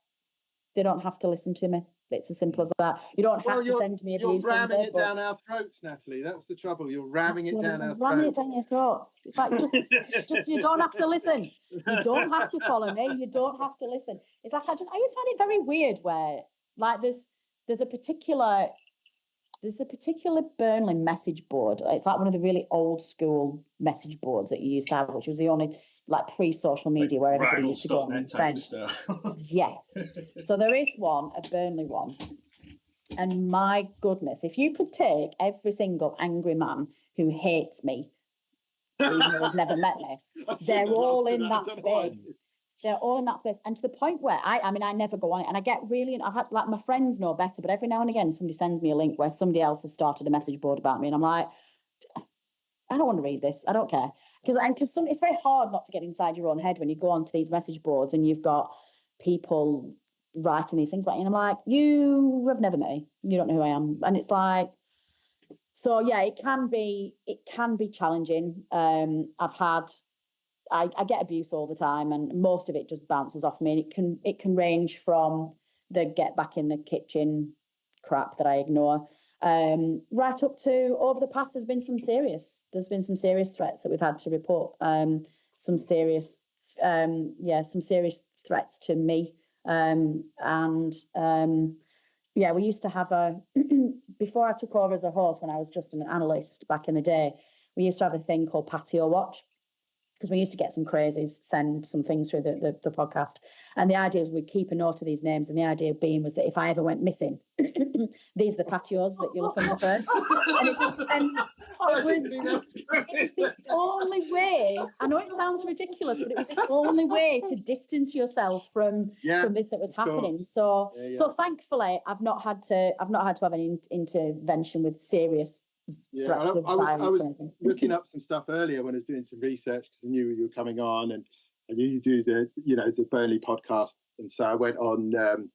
They don't have to listen to me. It's as simple as that. You don't have to send me abuse. You're ramming it down our throats, Natalie. That's the trouble. You're ramming it down our throats. Ramming it down your throats. It's like just you don't have to listen. You don't have to follow me. You don't have to listen. It's like I always find it very weird where like there's a particular Burnley message board. It's like one of the really old school message boards that you used to have, which was the only like pre-social media where everybody used to go and friends. Yes. So there is one, a Burnley one, And my goodness, if you could take every single angry man who hates me, even though they've never met me, they're all in that space. They're all in that space. And to the point where I mean, I never go on it. And I get really, I've had, like, my friends know better, but every now and again, somebody sends me a link where somebody else has started a message board about me. And I'm like, I don't want to read this. I don't care. Because it's very hard not to get inside your own head when you go onto these message boards and you've got people writing these things about you. And I'm like, you have never met me. You don't know who I am. And it's like, so yeah, it can be challenging. I get abuse all the time, and most of it just bounces off me. And it can range from the get back in the kitchen crap that I ignore, right up to, over the past, there's been some serious threats that we've had to report. Some serious threats to me. Yeah, we used to have before I took over as a host, when I was just an analyst back in the day, we used to have a thing called Patio Watch, because we used to get some crazies send some things through the podcast. And the idea was we'd keep a note of these names. And the idea being was that if I ever went missing, these are the patios that you look under first. And it was the only way, I know it sounds ridiculous, but it was the only way to distance yourself from this that was happening. Sure. So thankfully, I've not had to have any intervention with serious threats of violence. I was looking up some stuff earlier when I was doing some research, because I knew you were coming on, and you do the Burnley podcast, and so I went on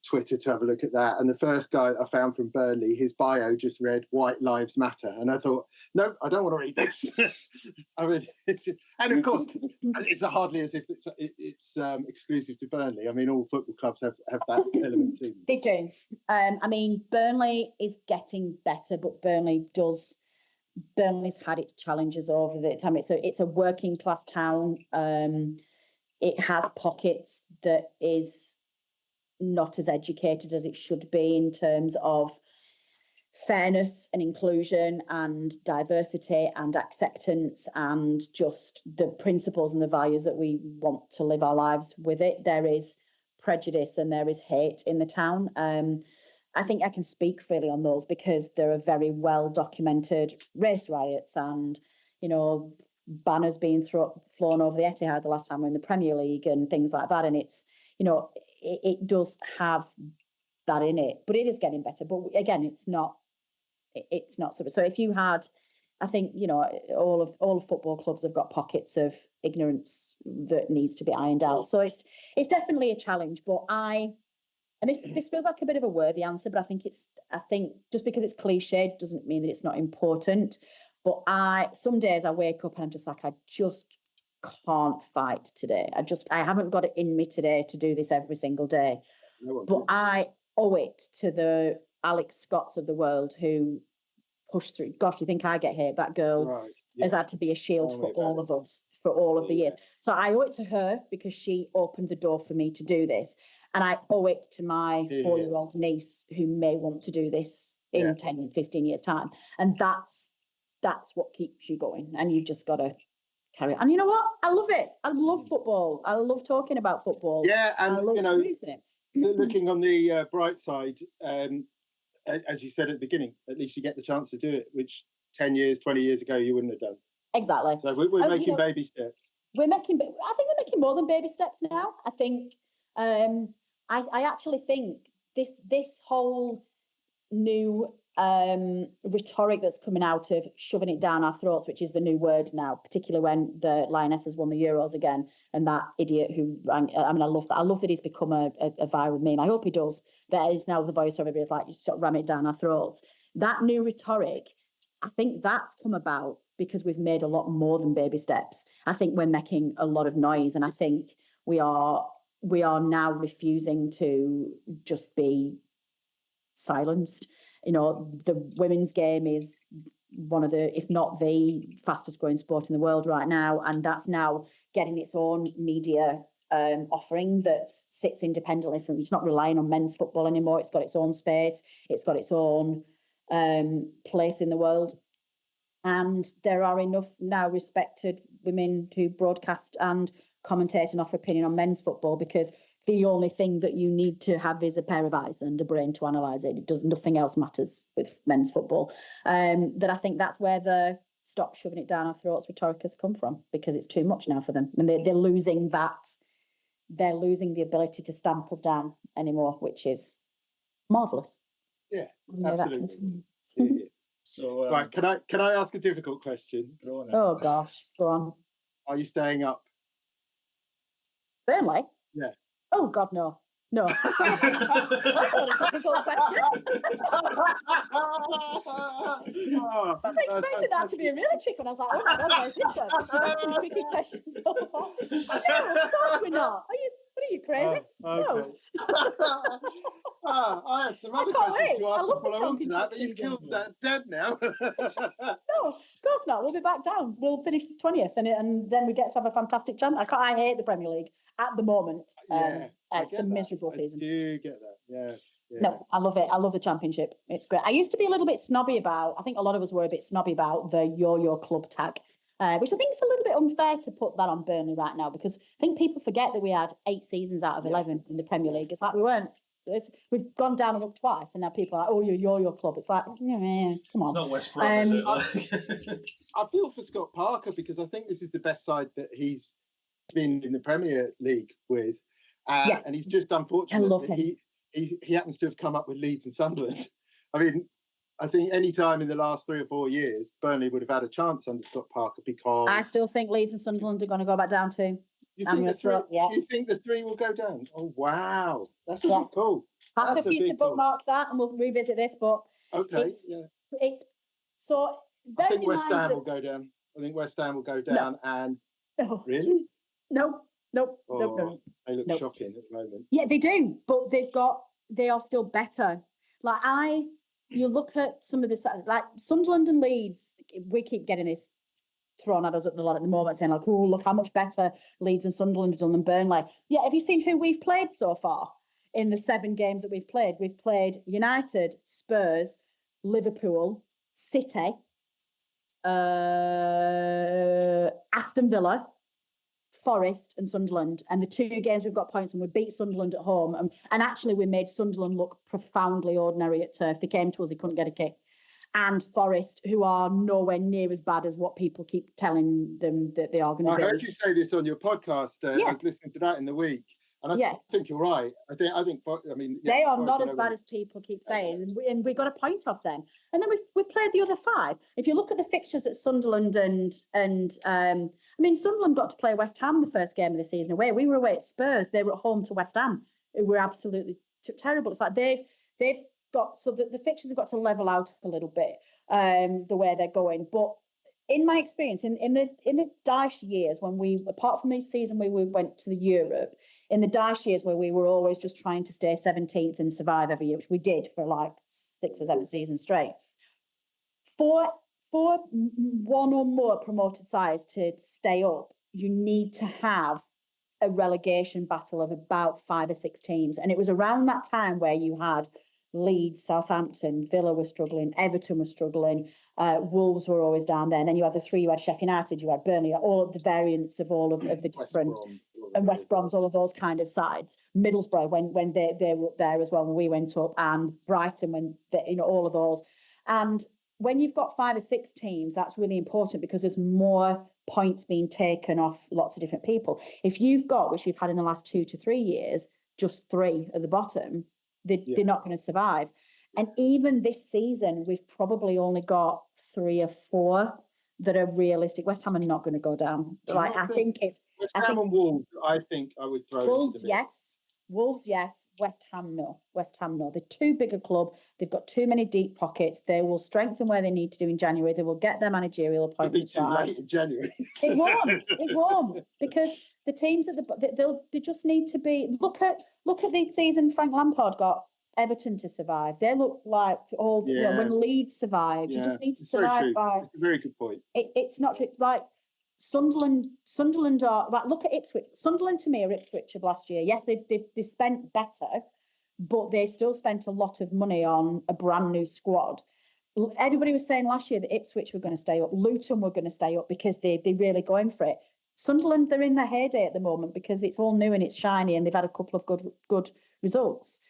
Twitter to have a look at that. And the first guy I found from Burnley, his bio just read "White Lives Matter," and I thought, no, I don't want to read this. I mean, and of course, it's hardly as if it's exclusive to Burnley. I mean, all football clubs have that element too. They do. I mean, Burnley is getting better, but Burnley's had its challenges over the time. It's a working class town. It has pockets that is not as educated as it should be in terms of fairness and inclusion and diversity and acceptance and just the principles and the values that we want to live our lives with it. There is prejudice and there is hate in the town. I think I can speak freely on those because there are very well documented race riots and, banners being flown over the Etihad the last time we were in the Premier League and things like that. And it's, it does have that in it, but it is getting better. But again, it's not so if you had, I think, all of football clubs have got pockets of ignorance that needs to be ironed out. So it's definitely a challenge, but this feels like a bit of a worthy answer, but I think just because it's cliched doesn't mean that it's not important. But some days I wake up and I'm just like, I just can't fight today. I haven't got it in me today to do this every single day. But I owe it to the Alex Scotts of the world who pushed through. Gosh, you think I get hate? That girl has had to be a shield for all of us for all of the years. So I owe it to her because she opened the door for me to do this. And I owe it to my 4-year-old niece who may want to do this in 10, 15 years' time. And that's what keeps you going. And you just got to carry on. And you know what? I love it. I love football. I love talking about football. Yeah, and I love producing it. Looking on the bright side, as you said at the beginning, at least you get the chance to do it, which 10 years, 20 years ago you wouldn't have done. Exactly. So we're making baby steps. I think we're making more than baby steps now. I think I actually think this whole new rhetoric that's coming out of shoving it down our throats, which is the new word now, particularly when the Lionesses won the Euros again, and that idiot who rang, I love that. I love that he's become a viral meme. I hope he does. That is now the voice of everybody, like, you stop ramming it down our throats. That new rhetoric, I think that's come about because we've made a lot more than baby steps. I think we're making a lot of noise, and I think we are now refusing to just be silenced. The women's game is one of the, if not the fastest growing sport in the world right now, and that's now getting its own media offering that sits independently from, it's not relying on men's football anymore. It's got its own space, it's got its own place in the world, and there are enough now respected women who broadcast and commentate and offer opinion on men's football, because the only thing that you need to have is a pair of eyes and a brain to analyse it. It does, nothing else matters with men's football. That I think that's where the stop shoving it down our throats rhetoric has come from, because it's too much now for them, and they're losing that. They're losing the ability to stamp us down anymore, which is marvellous. Yeah, absolutely. Yeah. So, right, can I ask a difficult question? Oh gosh, go on. Are you staying up? Burnley? Yeah. Oh God, no. No. That's not a difficult question. I was expecting that to be a really tricky one. I was like, oh my God, where's this going? That's some tricky questions so far. No, of course we're not. What are you, crazy? Okay. No. I had some other can't questions wait. to I ask love the before I went to that, championship but you've season. killed that dead now. No, of course not. We'll be back down. We'll finish the 20th, and then we get to have a fantastic chance. I hate the Premier League at the moment. It's a miserable season. I do get that. Yeah. No, I love it. I love the Championship. It's great. I used to be a little bit snobby about, I think a lot of us were a bit snobby about the yo-yo club tag, which I think is a little bit unfair to put that on Burnley right now, because I think people forget that we had 8 seasons out of 11 in the Premier League. It's like we've gone down and up twice, and now people are like, oh, you're yo-yo club. It's like, come on. It's not West Brom, is it? I feel for Scott Parker, because I think this is the best side that he's been in the Premier League with. And he's just unfortunate that he happens to have come up with Leeds and Sunderland. I mean, I think any time in the last 3 or 4 years, Burnley would have had a chance under Scott Parker, because I still think Leeds and Sunderland are going to go back down too. You think the 3 will go down? Oh wow, that's really cool. Happy for you to bookmark that, and we'll revisit this. But okay, it's so. I think West Ham will go down. I think West Ham will go down, and really, no. They look shocking at the moment. Yeah, they do, but they are still better. You look at some of this, like Sunderland and Leeds. We keep getting this thrown at us at the moment, saying like, oh, look how much better Leeds and Sunderland have done than Burnley. Yeah, have you seen who we've played so far in the 7 games that we've played? We've played United, Spurs, Liverpool, City, Aston Villa, Forest and Sunderland, and the 2 games we've got points, and we beat Sunderland at home, and actually we made Sunderland look profoundly ordinary at turf. They came to us, they couldn't get a kick. And Forest, who are nowhere near as bad as what people keep telling them that they are going to be. I heard you say this on your podcast. I was listening to that in the week, and I think you're right. I think. I mean, they are not as bad as people keep saying, and we got a point off them. And then we've played the other 5. If you look at the fixtures at Sunderland and I mean, Sunderland got to play West Ham the first game of the season away. We were away at Spurs. They were at home to West Ham. It were absolutely terrible. It's like they've got, so the fixtures have got to level out a little bit the way they're going. But in my experience, in the Dyche years, when we, apart from the season where we went to the Europe, in the Dyche years where we were always just trying to stay 17th and survive every year, which we did for like 6 or 7 seasons straight, for 1 or more promoted sides to stay up, you need to have a relegation battle of about 5 or 6 teams. And it was around that time where you had Leeds, Southampton, Villa were struggling, Everton was struggling, Wolves were always down there. And then you had the 3, you had Sheffield United, you had Burnley, all of the variants of all of the different, and West Brom's, all of those kind of sides. Middlesbrough, when they were up there as well, when we went up, and Brighton, when all of those. And when you've got 5 or 6 teams, that's really important, because there's more points being taken off lots of different people. If you've got, which we've had in the last 2 to 3 years, just 3 at the bottom, they're not going to survive. And even this season, we've probably only got 3 or 4 that are realistic. West Ham are not going to go down. I think it's West Ham and Wolves. I think I would throw Wolves. Wolves, yes. West Ham, no. They're too big a club. They've got too many deep pockets. They will strengthen where they need to do in January. They will get their managerial appointments right. Late in January. It won't, because the teams at they just need to be. Look at the season Frank Lampard got Everton to survive. They look like when Leeds survived. You just need to survive by. It's a very good point. It's not like Sunderland are right. Look at Ipswich. Sunderland to me are Ipswich of last year. Yes, they've spent better, but they still spent a lot of money on a brand new squad. Everybody was saying last year that Ipswich were going to stay up, Luton were going to stay up, because they're really going for it. Sunderland, they're in their heyday at the moment because it's all new and it's shiny and they've had a couple of good results.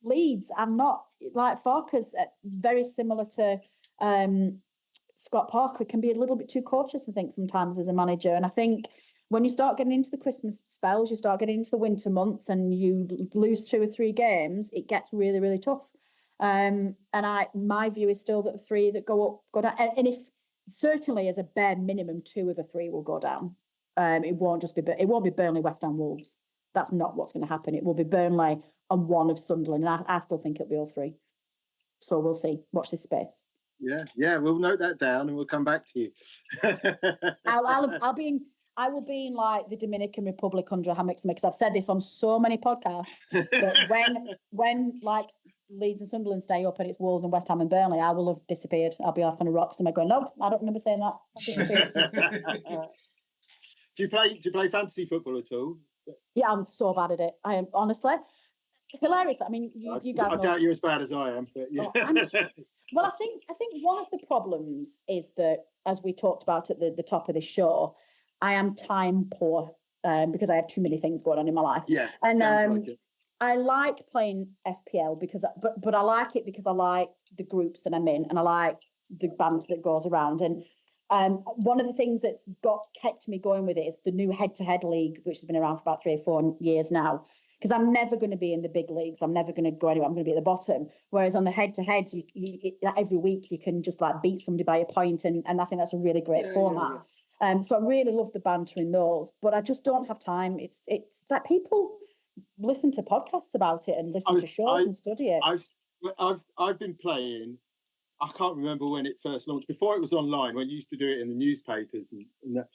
Leeds, I'm not like Farker's very similar to Scott Parker. Can be a little bit too cautious, I think, sometimes as a manager. And I think when you start getting into the Christmas spells, you start getting into the winter months, and you lose 2 or 3 games, it gets really, really tough. And my view is still that the 3 that go up, go down. And if certainly as a bare minimum, 2 of the 3 will go down. It won't be Burnley, West Ham, Wolves. That's not what's going to happen. It will be Burnley and 1 of Sunderland. And I still think it'll be all 3. So we'll see. Watch this space. Yeah, we'll note that down and we'll come back to you. I will be in like the Dominican Republic under Hammock, because I've said this on so many podcasts that when like Leeds and Sunderland stay up and it's Wolves and West Ham and Burnley, I will have disappeared. I'll be off on a rock somewhere going, no, I don't remember saying that. I've disappeared. Do you play fantasy football at all? Yeah, I'm so bad at it. I am honestly hilarious. I mean, you guys. I doubt you're as bad as I am, but yeah. Well, I think one of the problems is that, as we talked about at the top of this show, I am time poor because I have too many things going on in my life. Yeah, and like I like playing FPL but I like it because I like the groups that I'm in and I like the banter that goes around. And one of the things that's kept me going with it is the new head-to-head league, which has been around for about 3 or 4 years now. Because I'm never going to be in the big leagues. I'm never going to go anywhere. I'm going to be at the bottom. Whereas on the head-to-head, every week you can just like beat somebody by a point, and I think that's a really great format. Yeah. So I really love the banter in those, but I just don't have time. It's like people listen to podcasts about it and listen to shows and study it. I've been playing. I can't remember when it first launched. Before it was online, when you used to do it in the newspapers and that.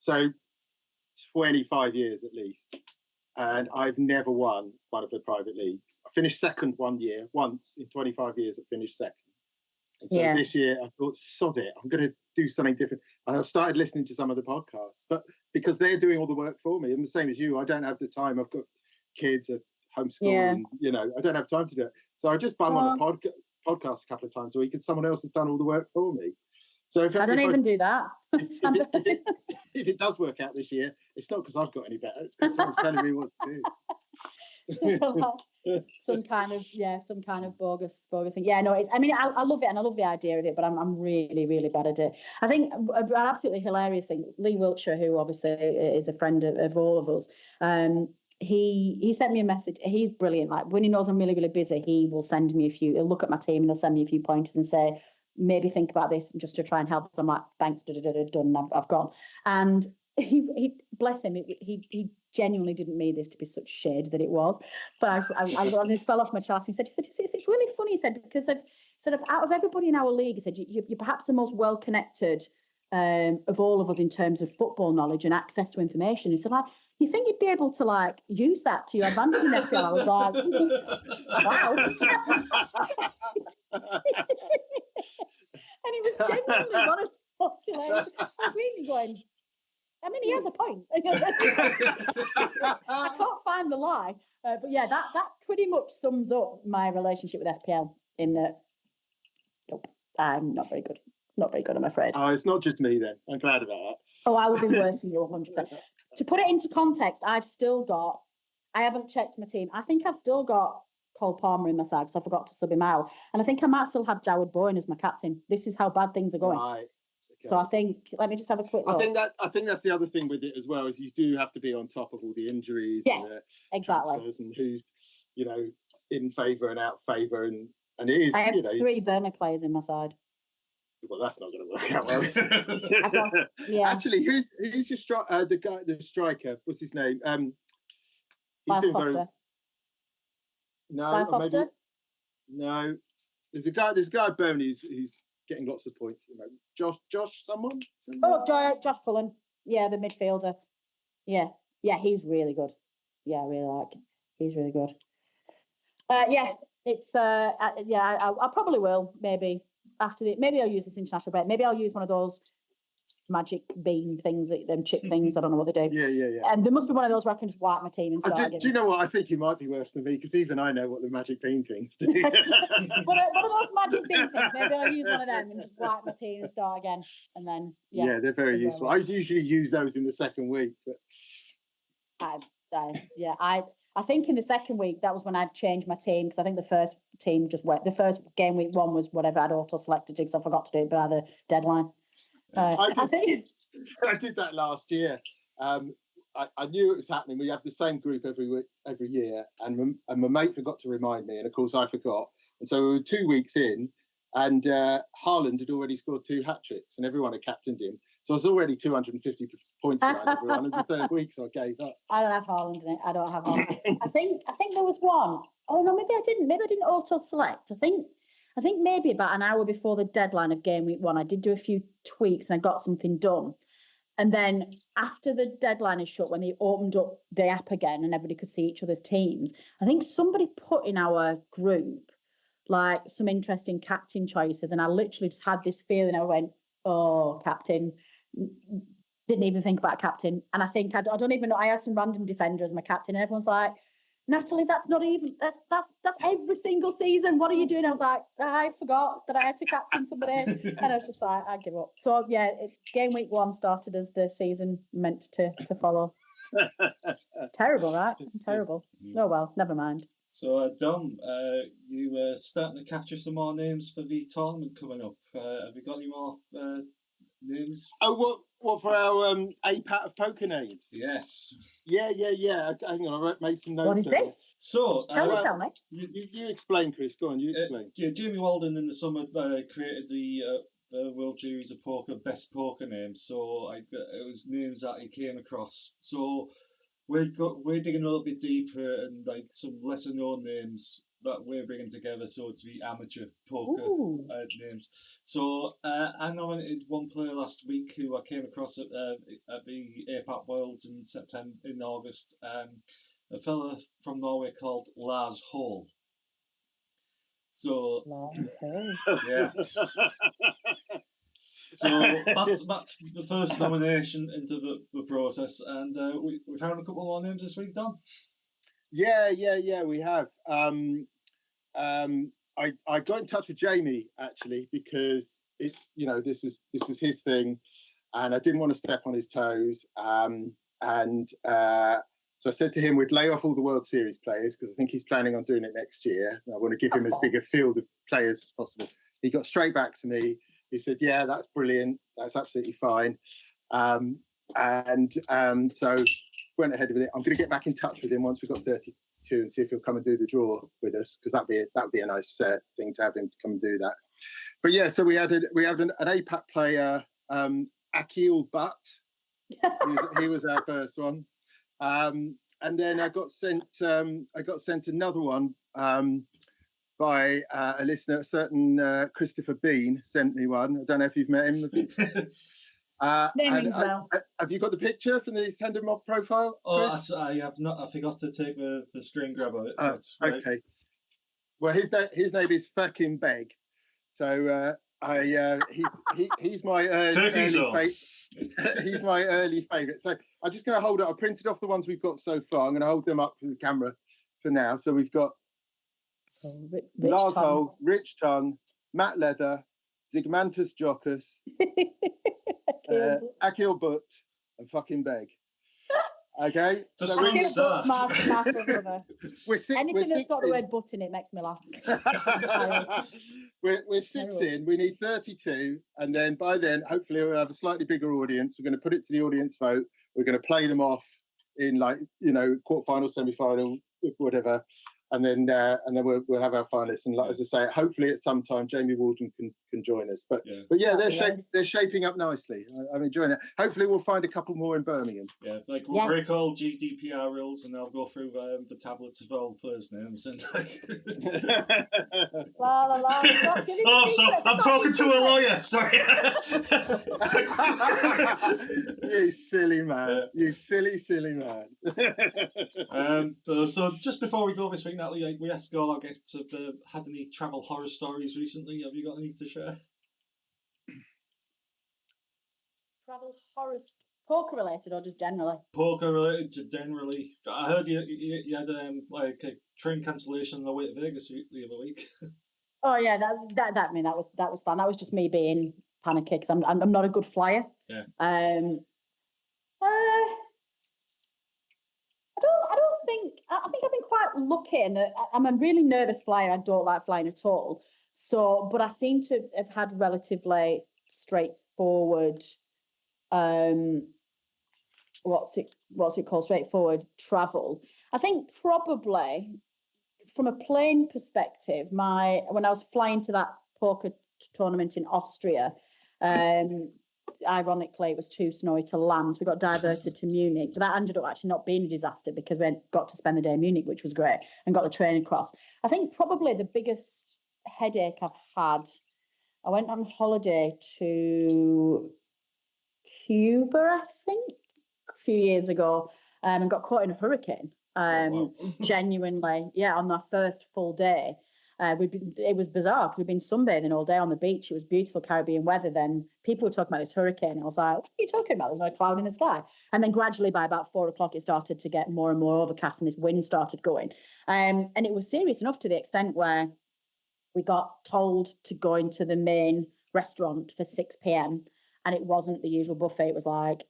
So 25 years at least. And I've never won one of the private leagues. I finished second once in 25 years. I finished second. And so this year I thought, sod it, I'm going to do something different. I've started listening to some of the podcasts, but because they're doing all the work for me, and the same as you, I don't have the time. I've got kids at homeschool, and I don't have time to do it. So I just bung on a podcast a couple of times a week, and someone else has done all the work for me. So I don't even do that. If it does work out this year, it's not because I've got any better. It's because someone's telling me what to do. some kind of bogus thing. Yeah, no, I love it and I love the idea of it, but I'm really, really bad at it. I think an absolutely hilarious thing, Lee Wiltshire, who obviously is a friend of all of us, he sent me a message. He's brilliant. Like when he knows I'm really, really busy, he will send me he'll look at my team and he'll send me a few pointers and say, maybe think about this just to try and help. I'm like, thanks, done, I've gone. And he bless him, he genuinely didn't mean this to be such shade that it was, but I fell off my chaff. He said it's really funny. He said, because out of everybody in our league, he said you're perhaps the most well connected of all of us in terms of football knowledge and access to information. He said, like, you think you'd be able to like use that to your advantage in FPL? I was like, wow. And he was genuinely one of the postulates. I was really going, I mean, he has a point. I can't find the lie. But yeah, that pretty much sums up my relationship with FPL in that, nope, I'm not very good. Not very good, I'm afraid. Oh, it's not just me then. I'm glad about that. Oh, I would be worse than you 100%. To put it into context, I haven't checked my team. I think I've still got Cole Palmer in my side because I forgot to sub him out. And I think I might still have Joward Bowen as my captain. This is how bad things are going. Right. Okay. So I think, let me just have a quick look. I think that's the other thing with it as well, is you do have to be on top of all the injuries. Yeah, and exactly. And who's, in favour and out of favour. And it is, I have 3 Burnley players in my side. Well, that's not going to work out well, is it? Yeah. Actually, who's your the striker? What's his name? Clive Foster. No, maybe. No. There's a guy at Burnley who's getting lots of points. Josh, someone? Oh, Josh Cullen. Yeah, the midfielder. Yeah, he's really good. Yeah, I really like him. He's really good. It's I probably will maybe. Maybe I'll use this international break. Maybe I'll use one of those magic bean things, them chip things. I don't know what they do. Yeah. And there must be one of those where I can just wipe my team and start again. Do you know what? I think you might be worse than me, because even I know what the magic bean things do. One of those magic bean things. Maybe I'll use one of them and just wipe my team and start again. And then, yeah, they're very useful. I usually use those in the second week. But I think in the second week, that was when I'd changed my team, because I think the first team just went. The first game week 1 was whatever I'd auto-selected to, because I forgot to do it by the deadline. I think I did that last year. I knew it was happening. We have the same group every year, and my mate forgot to remind me, and of course I forgot. And so we were 2 weeks in, and Haaland had already scored 2 hat-tricks, and everyone had captained him. So I was already 250 points behind everyone in the third week, so I gave up. I don't have Haaland in it. I don't have Haaland. I think there was one. Oh no, maybe I didn't. Maybe I didn't auto-select. I think maybe about an hour before the deadline of game week 1, I did do a few tweaks and I got something done. And then after the deadline is shut, when they opened up the app again and everybody could see each other's teams, I think somebody put in our group like some interesting captain choices, and I literally just had this feeling. I went, oh, captain. Didn't even think about captain. And I think I don't even know. I had some random defender as my captain, and everyone's like, Natalie, that's not even, that's every single season. What are you doing? I was like, I forgot that I had to captain somebody. And I was just like, I give up. So yeah, game week 1 started as the season meant to follow. It's terrible, right? Terrible. Oh well, never mind. So Dom, you starting to capture some more names for the tournament coming up. Have you got any more names? Oh, what for our APAT of poker names? Yes. Yeah. Hang on, I made some notes. What is this? So tell me. You explain, Chris. Go on, you explain. Yeah, Jamie Walden in the summer created the World Series of Poker best poker names. So it was names that he came across. So we're digging a little bit deeper, and like some lesser known names that we're bringing together, so to be amateur poker names. So I nominated one player last week who I came across at the APAC Worlds in August. A fella from Norway called Lars Hall. So yeah. So that's the first nomination into the process, and we found a couple more names this week, Don. Yeah, we have. I got in touch with Jamie actually, because it's, this was his thing, and I didn't want to step on his toes. So I said to him we'd lay off all the World Series players, because I think he's planning on doing it next year. I want to give him as big a field of players as possible. He got straight back to me. He said, yeah, that's brilliant. That's absolutely fine. So went ahead with it. I'm going to get back in touch with him once we've got 32 and see if he'll come and do the draw with us, because that'd be a nice thing to have him to come and do that. But yeah, so we had an APAC player, Akil Butt. He was our first one. And then I got sent another one by a listener, a certain Christopher Bean sent me one. I don't know if you've met him. Name rings well. Have you got the picture from the Tender Mob profile? Oh, I have not. I forgot to take the screen grab of it. Okay. Well, his name is fucking Beg. So he's my he's my early favourite. So I'm just going to hold it. I printed off the ones we've got so far. I'm going to hold them up to the camera for now. So we've got Lars Hole, Rich Tongue, Matt Leather, Zygmantus Jockus, Akil Butt, and fucking Beg. Okay. Akil Butt's my brother. Anything that's got the word butt in it makes me laugh. We're 6 in. We need 32, and then by then, hopefully, we'll have a slightly bigger audience. We're going to put it to the audience vote. We're going to play them off in quarterfinal, semi-final, whatever. And then we'll have our finalists, and as I say, hopefully at some time Jamie Walden can join us. But yeah, they're shaping up nicely. I'm enjoying it. Hopefully we'll find a couple more in Birmingham. Yeah, we'll break all GDPR rules, and I'll go through the tablets of all players' names. And la la la. Stop giving secrets. I'm talking to a lawyer. Sorry. You silly man. You silly man. So just before we go this week, Natalie, we asked all our guests if they've had any travel horror stories recently. Have you got any to share? travel horror poker related or just generally? Poker related to generally. I heard you had like a train cancellation on the way to Vegas the other week. Oh yeah, I mean that was fun. That was just me being panicky because I'm not a good flyer. Yeah. I don't think I think I've been quite lucky in that I'm a really nervous flyer. I don't like flying at all. So, but I seem to have had relatively straightforward what's it called? Straightforward travel. I think probably from a plane perspective, when I was flying to that poker tournament in Austria, ironically, it was too snowy to land. So we got diverted to Munich, but that ended up actually not being a disaster because we got to spend the day in Munich, which was great, and got the train across. I think probably the biggest headache I've had, I went on holiday to Cuba, I think, a few years ago, and got caught in a hurricane. Genuinely, yeah, on our first full day. It was bizarre because we'd been sunbathing all day on the beach. It was beautiful Caribbean weather. Then people were talking about this hurricane. I was like, what are you talking about? There's no cloud in the sky. And then gradually by about 4 o'clock, it started to get more and more overcast and this wind started going. And it was serious enough to the extent where we got told to go into the main restaurant for 6 p.m. And it wasn't the usual buffet. It was like,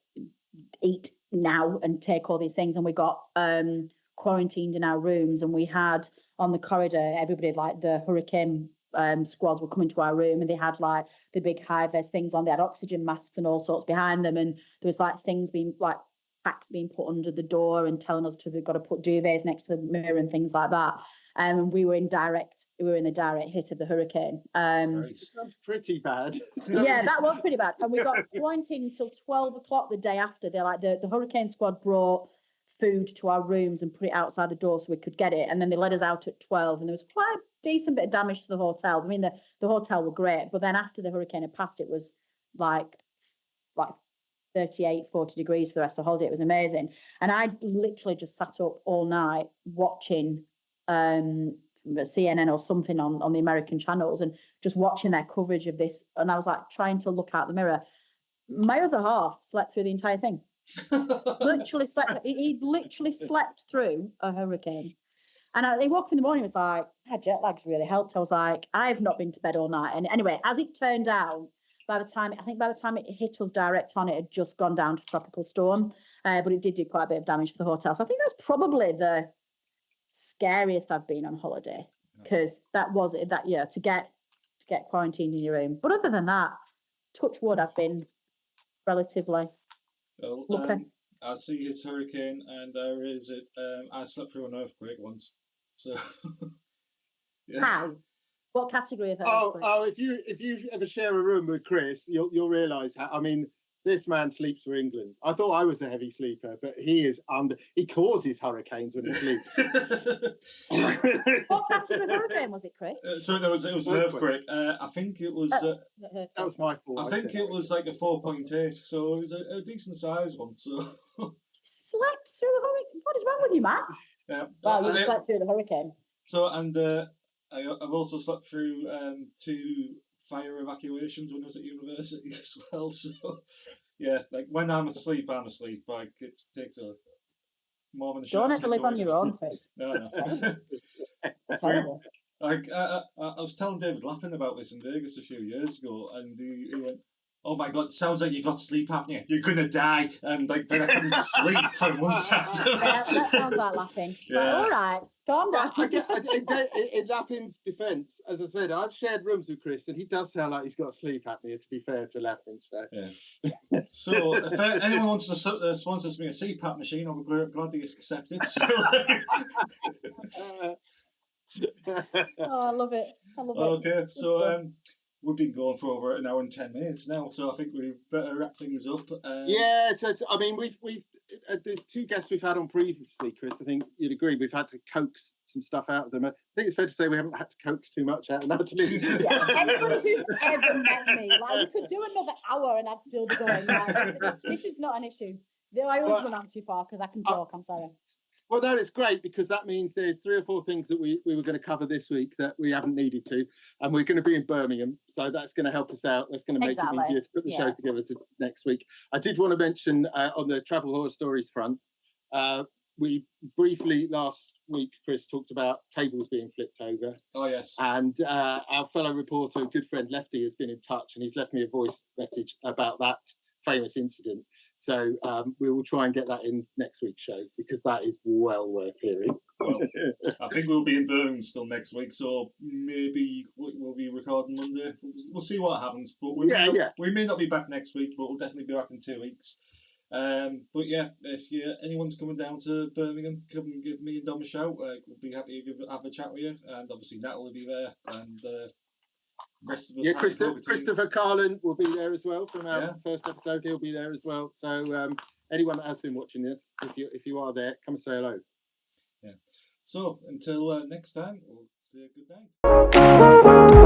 eat now and take all these things. And we got quarantined in our rooms, and we had on the corridor, everybody, like the hurricane squads were coming to our room, and they had like the big high vis things on. They had oxygen masks and all sorts behind them, and there was like things being like packs being put under the door and telling us we've got to put duvets next to the mirror and things like that. And we were in the direct hit of the hurricane. Sounds pretty bad. Yeah, that was pretty bad. And we got quarantined until 12 o'clock the day after. They're like the hurricane squad brought food to our rooms and put it outside the door so we could get it. And then they let us out at 12, and there was quite a decent bit of damage to the hotel. I mean, the hotel were great, but then after the hurricane had passed, it was like 38, 40 degrees for the rest of the holiday. It was amazing. And I literally just sat up all night watching CNN or something on the American channels and just watching their coverage of this. And I was like trying to look out the mirror. My other half slept through the entire thing. Literally slept. He literally slept through a hurricane. And he woke up in the morning and was like, jet lag's really helped. I was like, I've not been to bed all night. And anyway, as it turned out, by the time it hit us direct on, it had just gone down to tropical storm. But it did do quite a bit of damage for the hotel. So I think that's probably the scariest I've been on holiday, because to get quarantined in your room. But other than that, touch wood, I've been relatively lucky. I see his hurricane, and I slept through an earthquake once. So yeah. How? What category of earthquake? If you ever share a room with Chris, you'll realise how. I mean, this man sleeps for England. I thought I was a heavy sleeper, but he causes hurricanes when he sleeps. What category of hurricane was it, Chris? So it was an earthquake. I think it was. That was my fault. I think it was like a 4.8, so it was a decent sized one. So slept through the hurricane. What is wrong with you, Matt? Yeah. Well, you slept through the hurricane. So I've also slept through 2 fire evacuations when I was at university as well. So yeah, like when I'm asleep, Like it takes a more than a shot. Don't ever live on your own, Chris. No. Terrible. Like I was telling David Lappin about this in Vegas a few years ago, and he went, "Oh my God, it sounds like you got sleep apnea. You're gonna die." And like then I couldn't sleep for months after. Yeah, that sounds like Lappin. So, all right, calm down. In Lappin's defence, as I said, I've shared rooms with Chris, and he does sound like he's got sleep apnea. To be fair to Lappin, so. Yeah. So if anyone wants to sponsor me a CPAP machine, I'll be gladly accept it. So, Oh, I love it. Okay, so we've been going for over an hour and 10 minutes now, so I think we better wrap things up. Yeah, so I mean, we've the 2 guests we've had on previously, Chris, I think you'd agree we've had to coax some stuff out of them. I think it's fair to say we haven't had to coax too much out of Natalie. Yeah, anybody who's ever met me, like, we could do another hour and I'd still be going. Like, this is not an issue. I always run on too far because I can talk. I'm sorry. Well, no, it's great because that means there's 3 or 4 things that we were going to cover this week that we haven't needed to, and we're going to be in Birmingham, so that's going to help us out. That's going to make it easier to put the show together next week. I did want to mention on the Travel Horror Stories front, we briefly last week, Chris, talked about tables being flipped over. Oh, yes. And our fellow reporter, a good friend Lefty, has been in touch, and he's left me a voice message about that famous incident. So we will try and get that in next week's show because that is well worth hearing. Well, I think we'll be in Birmingham still next week, so maybe we'll be recording Monday. We'll see what happens. But we may not be back next week, but we'll definitely be back in 2 weeks. But yeah, if anyone's coming down to Birmingham, come and give me and Dom a shout. We'll be happy to have a chat with you, and obviously Natalie will be there, and rest of the Christopher Carlin will be there as well from our first episode. He'll be there as well. So anyone that has been watching this, if you are there, come and say hello. Yeah. So until next time, we'll say good night.